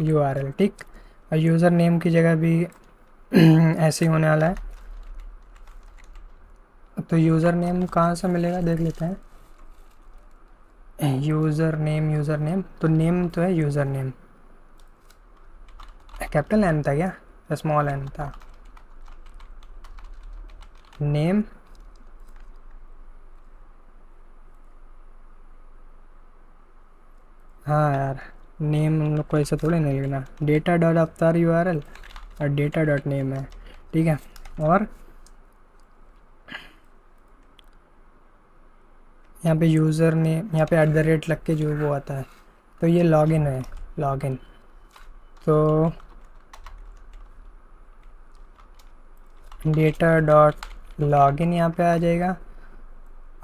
URL, ठीक। और यूज़र नेम की जगह भी ऐसे ही होने वाला है। तो यूज़र नेम कहाँ से मिलेगा देख लेते हैं। यूज़र नेम, तो नेम तो है यूज़र नेम। कैपिटल N था क्या, स्मॉल n था? नेम हाँ यार, नेम हम लोग को ऐसा थोड़ी नहीं लिखना। डेटा डॉट अवतार URL और डेटा डॉट नेम है, ठीक है। और यहाँ पे यूज़र नेम, यहाँ पे @ लग के जो वो आता है, तो ये लॉगिन है, लॉगिन। तो डेटा डॉट लॉगिन यहाँ पे आ जाएगा,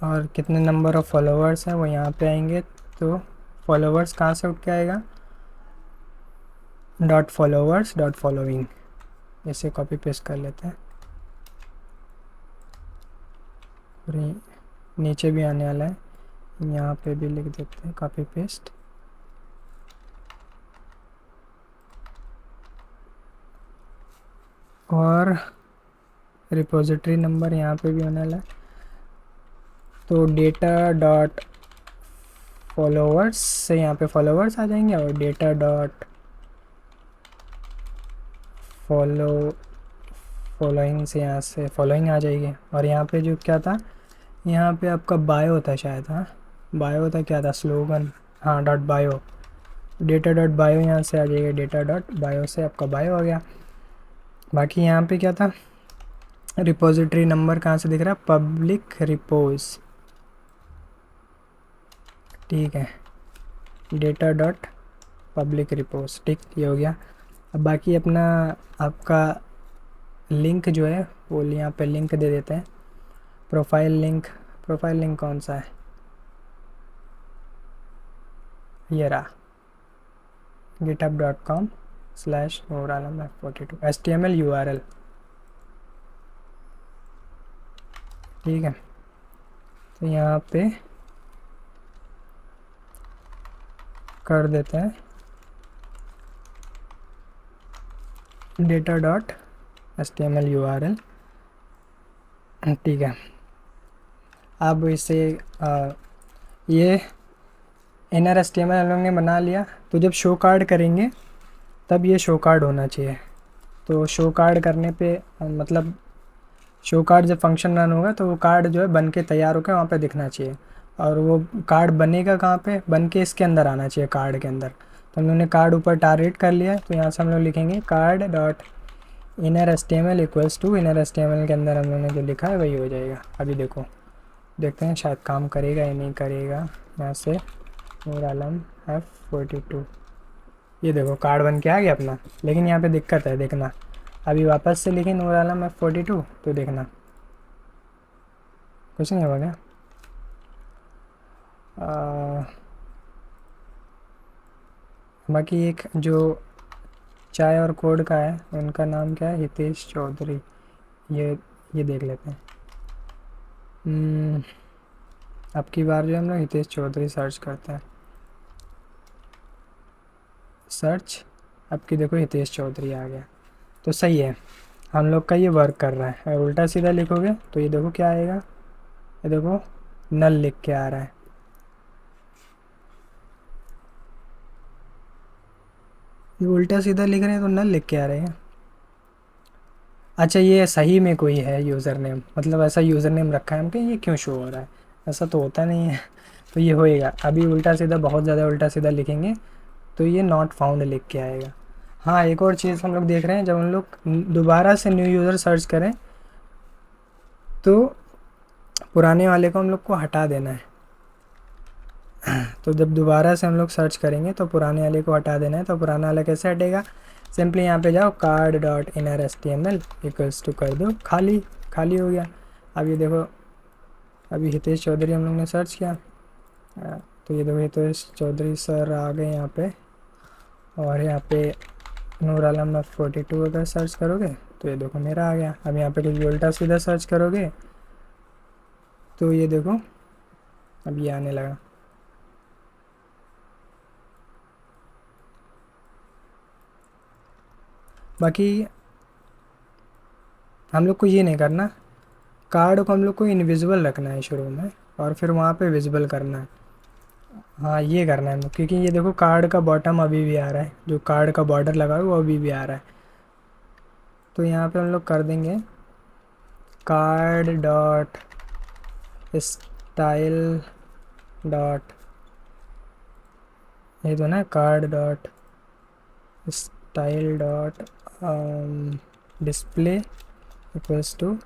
और कितने नंबर ऑफ़ फॉलोअर्स हैं वो यहाँ पे आएंगे। तो फॉलोअर्स कहाँ से उठ के आएगा? डॉट फॉलोअर्स डॉट फॉलोइंग, इसे कॉपी पेस्ट कर लेते हैं, और नीचे भी आने वाला है, यहाँ पे भी लिख देते हैं कॉपी पेस्ट। और रिपोजिटरी नंबर यहाँ पे भी होने वाला है। तो डेटा डॉट फॉलोअर्स से यहाँ पे फॉलोअर्स आ जाएंगे, और डेटा डॉट फॉलोइंग से यहाँ से फॉलोइंग आ जाएगी। और यहाँ पे जो क्या था, यहाँ पे आपका बायो था शायद, हाँ बायो था, क्या था स्लोगन, हाँ dot bio, data dot bio यहाँ से आ जाएगा। डेटा डॉट बायो से आपका बायो आ गया। बाकी यहाँ पे क्या था, रिपोजिटरी नंबर कहाँ से दिख रहा है? पब्लिक रिपोज, ठीक है, डेटा डॉट पब्लिक रिपोज, ठीक, ये हो गया। अब बाकी अपना आपका लिंक जो है वो यहाँ पे लिंक दे देते हैं। प्रोफाइल लिंक कौन सा है, ये रहा github.com/nuralamf42 HTML URL, ठीक है। तो यहाँ पे कर देते हैं data.html URL, ठीक है। अब इसे ये इनर HTML हम लोग ने बना लिया। तो जब शो कार्ड करेंगे तब ये शो कार्ड होना चाहिए। तो शो कार्ड करने पे मतलब शो कार्ड जब फंक्शन रन होगा तो वो कार्ड जो है बन के तैयार होकर वहाँ पे दिखना चाहिए। और वो कार्ड बनेगा कहाँ पे, बन के इसके अंदर आना चाहिए, कार्ड के अंदर। तो हम लोग ने कार्ड ऊपर टारगेट कर लिया। तो यहाँ से हम लोग लिखेंगे card dot inner HTML equals to, inner HTML के अंदर हम लोग ने जो लिखा है वही हो जाएगा। अभी देखो, देखते हैं शायद काम करेगा या नहीं करेगा। यहाँ से नूर आलम F42, ये देखो कार्ड बन के आ गया अपना। लेकिन यहाँ पे दिक्कत है, देखना। अभी वापस से लिखें नूर आलम F42 तो देखना कुछ नहीं होगा। बाकी एक जो चाय और कोड का है उनका नाम क्या है, हितेश चौधरी, ये देख लेते हैं। अब की बार जो हम लोग हितेश चौधरी सर्च करते हैं, सर्च, अब की देखो हितेश चौधरी आ गया। तो सही है, हम लोग का ये वर्क कर रहा है। अगर उल्टा सीधा लिखोगे तो ये देखो क्या आएगा, ये देखो नल लिख के आ रहा है। ये उल्टा सीधा लिख रहे हैं तो नल लिख के आ रहे हैं। अच्छा, ये सही में कोई है यूज़र नेम, मतलब ऐसा यूज़र नेम रखा है हमके, ये क्यों शो हो रहा है, ऐसा तो होता नहीं है। तो ये होएगा, अभी उल्टा सीधा बहुत ज़्यादा उल्टा सीधा लिखेंगे तो ये नॉट फाउंड लिख के आएगा। हाँ, एक और चीज़ हम लोग देख रहे हैं, जब हम लोग दोबारा से न्यू यूज़र सर्च करें तो पुराने वाले को हम लोग को हटा देना है। तो जब दोबारा से हम लोग सर्च करेंगे तो पुराने वाले को हटा देना है। तो पुराना वाला कैसे हटेगा, सिंपली यहाँ पे जाओ card dot inner HTML equals to कर दो, खाली खाली हो गया। अब ये देखो, अभी हितेश चौधरी हम लोग ने सर्च किया तो ये देखो हितेश चौधरी सर आ गए यहाँ पे। और यहाँ पे नूर आलम F42 अगर सर्च करोगे तो ये देखो मेरा आ गया। अब यहाँ पे कुछ उल्टा सीधा सर्च करोगे तो ये देखो अब ये आने लगा। बाकी हम लोग को ये नहीं करना, कार्ड को हम लोग को इनविजिबल रखना है शुरू में और फिर वहाँ पे विजिबल करना है। हाँ, ये करना है हम लोग, क्योंकि ये देखो कार्ड का बॉटम अभी भी आ रहा है, जो कार्ड का बॉर्डर लगा है वो अभी भी आ रहा है। तो यहाँ पे हम लोग कर देंगे कार्ड डॉट स्टाइल डॉट, ये तो ना card dot style dot display equals to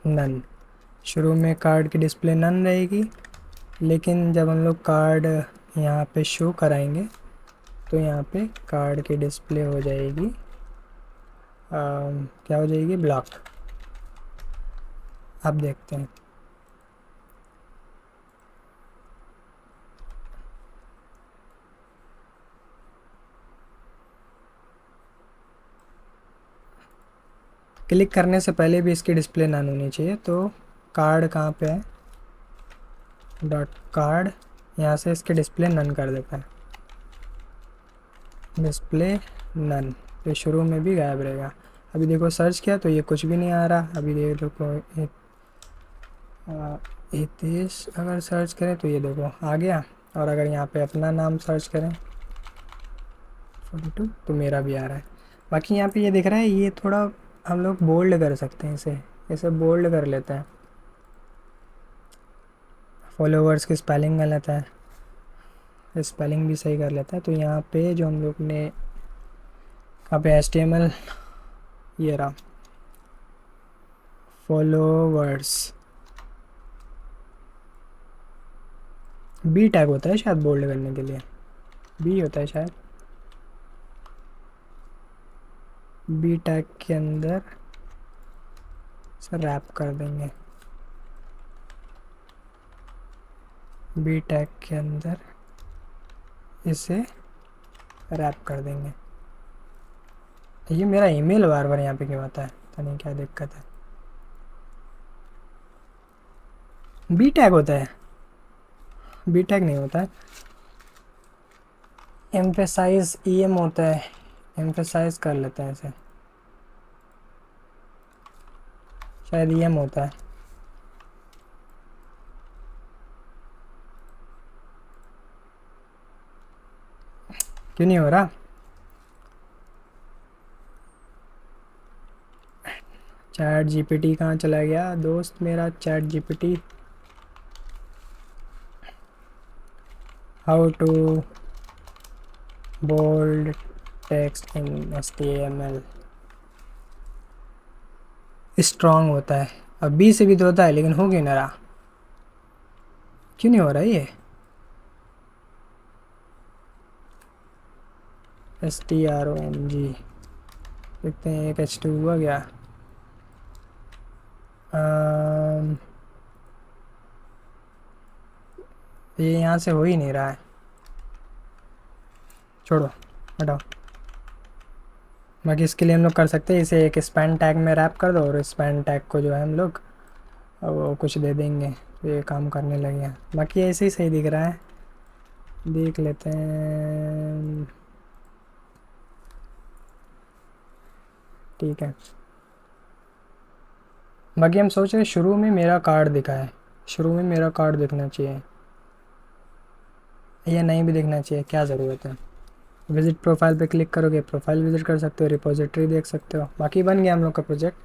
none. शुरू में कार्ड की डिस्प्ले नन रहेगी, लेकिन जब हम लोग कार्ड यहाँ पे शो कराएंगे तो यहाँ पे कार्ड की डिस्प्ले हो जाएगी क्या हो जाएगी, ब्लॉक। अब देखते हैं, क्लिक करने से पहले भी इसकी डिस्प्ले नन होनी चाहिए। तो कार्ड कहाँ पे है, डॉट कार्ड, यहाँ से इसकी डिस्प्ले नन कर देता है, डिस्प्ले नन। तो शुरू में भी गायब रहेगा। अभी देखो सर्च किया तो ये कुछ भी नहीं आ रहा। अभी देखो हितेश अगर सर्च करें तो ये देखो आ गया। और अगर यहाँ पे अपना नाम सर्च करें 42 तो मेरा भी आ रहा है। बाकी यहाँ पे ये दिख रहा है, ये थोड़ा हम लोग बोल्ड कर सकते हैं, इसे बोल्ड कर लेते हैं। फॉलोवर्स की स्पेलिंग गलत है, स्पेलिंग भी सही कर लेता है। तो यहाँ पे जो हम लोग ने यहाँ पे HTML, ये रहा फॉलोवर्स, बी टैग होता है शायद बोल्ड करने के लिए, बी होता है शायद, बी टैग के अंदर इसे रैप कर देंगे बी टैग के अंदर, इसे रैप कर देंगे। ये मेरा ईमेल बार बार यहाँ पे क्यों आता है, पता नहीं क्या दिक्कत है। बी टैग होता है, बी टैग नहीं होता है, एम्फेसाइज ईएम होता है। एम्फेसाइज कर लेते हैं इसे, शायद ईएम होता है। क्यों नहीं हो रहा? चैट जीपीटी कहाँ चला गया दोस्त मेरा? Chat GPT, how to bold text in HTML। Strong होता है, अब बी से भी तो होता है, लेकिन हो क्यों ना रहा? क्यों नहीं हो रहा ये? STRONG देखते हैं, एक H2 हुआ क्या? ये यहाँ से हो ही नहीं रहा है, छोड़ो हटाओ। बाकी इसके लिए हम लोग कर सकते हैं, इसे एक स्पैन टैग में रैप कर दो और स्पैन टैग को जो है हम लोग वो कुछ दे देंगे, ये काम करने लगे हैं। बाकी ऐसे ही सही दिख रहा है, देख लेते हैं। ठीक है, बाकी हम सोच रहे शुरू में मेरा कार्ड दिखा है, शुरू में मेरा कार्ड दिखना चाहिए या नहीं भी दिखना चाहिए, क्या ज़रूरत है? विजिट प्रोफाइल पे क्लिक करोगे, प्रोफाइल विजिट कर सकते हो, रिपोजिटरी देख सकते हो। बाकी बन गया हम लोग का प्रोजेक्ट।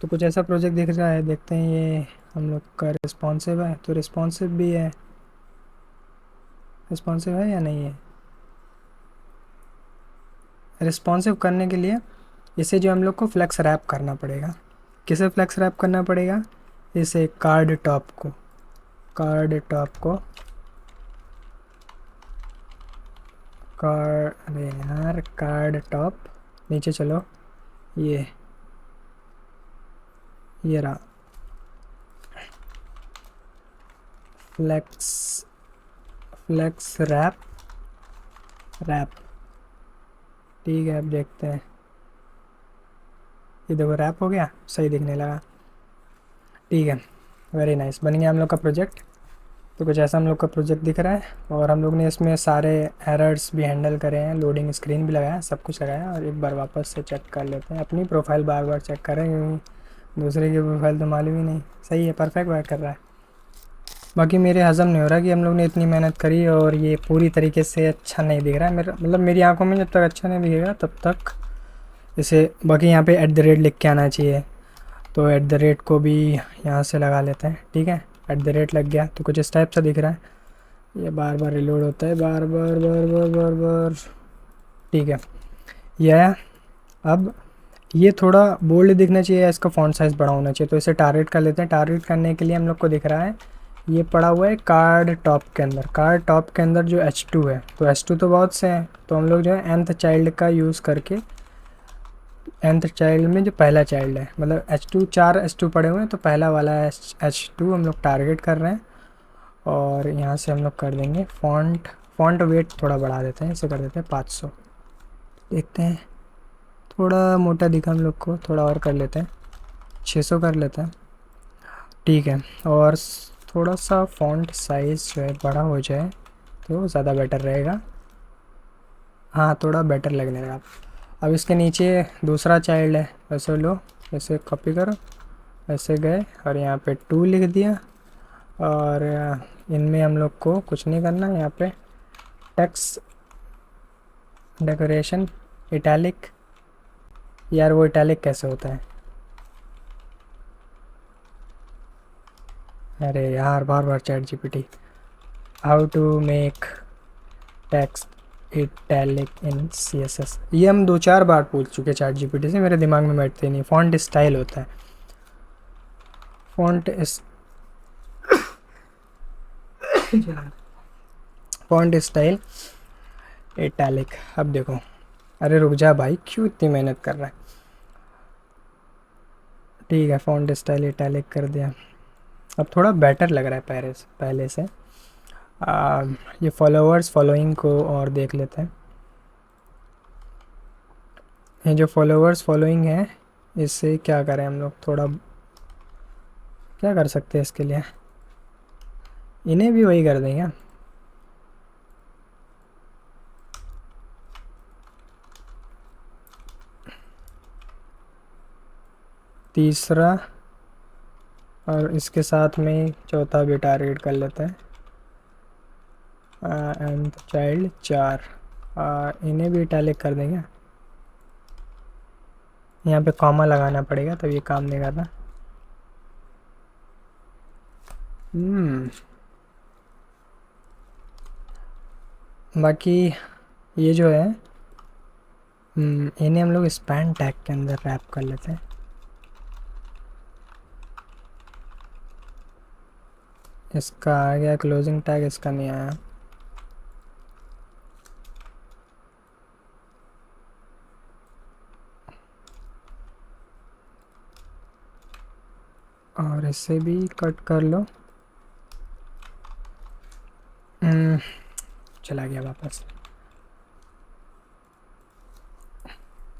तो कुछ ऐसा प्रोजेक्ट दिख रहा है, देखते हैं ये हम लोग का रिस्पॉन्सिव है, तो रिस्पॉन्सिव भी है, रिस्पॉन्सिव है या नहीं है? रिस्पॉन्सिव करने के लिए इसे जो हम लोग को फ्लेक्स रैप करना पड़ेगा। किसे फ्लेक्स रैप करना पड़ेगा? इसे कार्ड टॉप को, कार्ड टॉप को, कार्ड, अरे यार कार्ड टॉप, नीचे चलो, ये रहा फ्लेक्स, फ्लेक्स रैप, रैप। ठीक है, अब देखते हैं, ये देखो रैप हो गया, सही दिखने लगा। ठीक है, वेरी नाइस, बन गया हम लोग का प्रोजेक्ट। तो कुछ ऐसा हम लोग का प्रोजेक्ट दिख रहा है, और हम लोग ने इसमें सारे एरर्स भी हैंडल करे हैं, लोडिंग स्क्रीन भी लगाया, सब कुछ लगाया। और एक बार वापस से चेक कर लेते हैं, अपनी प्रोफाइल बार बार चेक करें क्योंकि दूसरे की प्रोफाइल तो मालूम ही नहीं। सही है, परफेक्ट वर्क कर रहा है। बाकी मेरे हज़म नहीं हो रहा कि हम लोग ने इतनी मेहनत करी और ये पूरी तरीके से अच्छा नहीं दिख रहा है मेरा, मतलब मेरी आंखों में जब तक अच्छा नहीं दिखेगा तब तक इसे। बाकी यहाँ पे @ लिख के आना चाहिए, तो @ को भी यहाँ से लगा लेते हैं। ठीक है, @ लग गया, तो कुछ इस टाइप से दिख रहा है। ये बार बार रिलोड होता है, बार बार बार बार बार बार। ठीक है, ये आया। अब ये थोड़ा बोल्ड दिखना चाहिए, इसका फ़ॉन्ट साइज़ बड़ा होना चाहिए, तो इसे टारगेट कर लेते हैं। टारगेट करने के लिए हम लोग को दिख रहा है, ये पड़ा हुआ है कार्ड टॉप के अंदर। कार्ड टॉप के अंदर जो H2 है, तो H2 तो बहुत से हैं, तो हम लोग जो है nth चाइल्ड का यूज़ करके, nth चाइल्ड में जो पहला चाइल्ड है, मतलब H2, 4 H2 पड़े हुए हैं, तो पहला वाला H2 हम लोग टारगेट कर रहे हैं। और यहाँ से हम लोग कर देंगे फ़ॉन्ट वेट थोड़ा बढ़ा देते हैं, इसे कर देते हैं 500। देखते हैं, थोड़ा मोटा दिखा हम लोग को, थोड़ा और कर लेते हैं, 600 कर लेते हैं। ठीक है, और थोड़ा सा फ़ॉन्ट साइज़ जो है बड़ा हो जाए तो ज़्यादा बेटर रहेगा। हाँ, थोड़ा बेटर लगने लगा। अब इसके नीचे दूसरा चाइल्ड है, ऐसे लो, ऐसे कॉपी करो, ऐसे गए और यहाँ पे 2 लिख दिया। और इनमें हम लोग को कुछ नहीं करना, यहाँ पे टेक्स्ट डेकोरेशन इटैलिक। यार वो इटैलिक कैसे होता है? अरे यार, बार बार chat GPT, how to make text italic in CSS। ये हम 2-4 बार पूछ चुके चैट जीपीटी से, मेरे दिमाग में बैठते नहीं। फ़ॉन्ट स्टाइल होता है, फ़ॉन्ट स्टाइल इटैलिक। अब देखो, अरे रुक जा भाई, क्यों इतनी मेहनत कर रहा है? ठीक है, फ़ॉन्ट स्टाइल इटैलिक कर दिया। अब थोड़ा बेटर लग रहा है पहले से। ये फॉलोअर्स फॉलोइंग को और देख लेते हैं। ये जो फॉलोअर्स फॉलोइंग है, इससे क्या करें हम लोग, थोड़ा क्या कर सकते हैं इसके लिए, इन्हें भी वही कर देंगे। तीसरा और इसके साथ में चौथा भी टारगेट कर लेते हैं। एंड चाइल्ड 4, इन्हें भी इटैलिक कर देंगे। यहाँ पे कॉमा लगाना पड़ेगा तब ये काम नहीं करना। बाकी ये जो है, इन्हें हम लोग स्पैन टैग के अंदर रैप कर लेते हैं। इसका आ गया क्लोजिंग टैग, इसका नहीं आया। और इसे भी कट कर लो। चला गया वापस।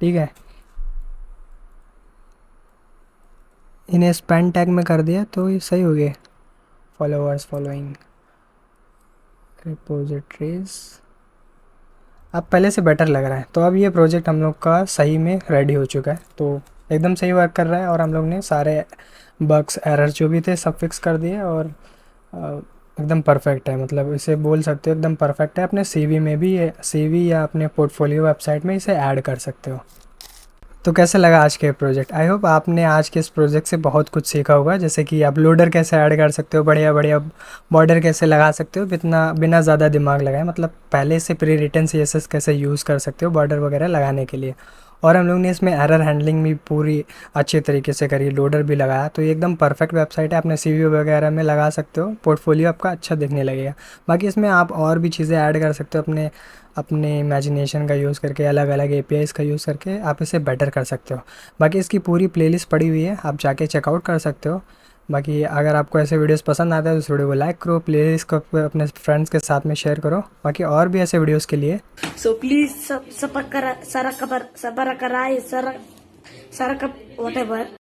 ठीक है, इन्हें स्पैन टैग में कर दिया तो ये सही हो गए। फॉलोअर्स फॉलोइंग रिपोजिटरीज अब पहले से बेटर लग रहा है। तो अब ये प्रोजेक्ट हम लोग का सही में रेडी हो चुका है, तो एकदम सही वर्क कर रहा है। और हम लोग ने सारे बग्स एरर्स जो भी थे सब फिक्स कर दिए और एकदम परफेक्ट है। मतलब इसे बोल सकते हो एकदम परफेक्ट है। अपने सीवी में भी, सीवी या अपने पोर्टफोलियो वेबसाइट में इसे ऐड कर सकते हो। तो कैसे लगा आज के प्रोजेक्ट? आई होप आपने आज के इस प्रोजेक्ट से बहुत कुछ सीखा होगा, जैसे कि आप लोडर कैसे ऐड कर सकते हो, बढ़िया बढ़िया बॉर्डर कैसे लगा सकते हो बिना ज़्यादा दिमाग लगाए। मतलब पहले से प्री रिटन CSS कैसे यूज़ कर सकते हो बॉर्डर वगैरह लगाने के लिए। और हम लोग ने इसमें एरर हैंडलिंग भी पूरी अच्छे तरीके से करी, लोडर भी लगाया। तो ये एकदम परफेक्ट वेबसाइट है, अपने CV वगैरह में लगा सकते हो, पोर्टफोलियो आपका अच्छा दिखने लगेगा। बाकी इसमें आप और भी चीज़ें ऐड कर सकते हो, अपने अपने इमेजिनेशन का यूज़ करके, अलग अलग APIs का यूज़ करके आप इसे बेटर कर सकते हो। बाकी इसकी पूरी प्लेलिस्ट पड़ी हुई है, आप जाके चेकआउट कर सकते हो। बाकी अगर आपको ऐसे वीडियोस पसंद आते हैं तो इस वीडियो को लाइक करो, प्लेलिस्ट को अपने फ्रेंड्स के साथ में शेयर करो। बाकी और भी ऐसे वीडियोस के लिए So please, whatever.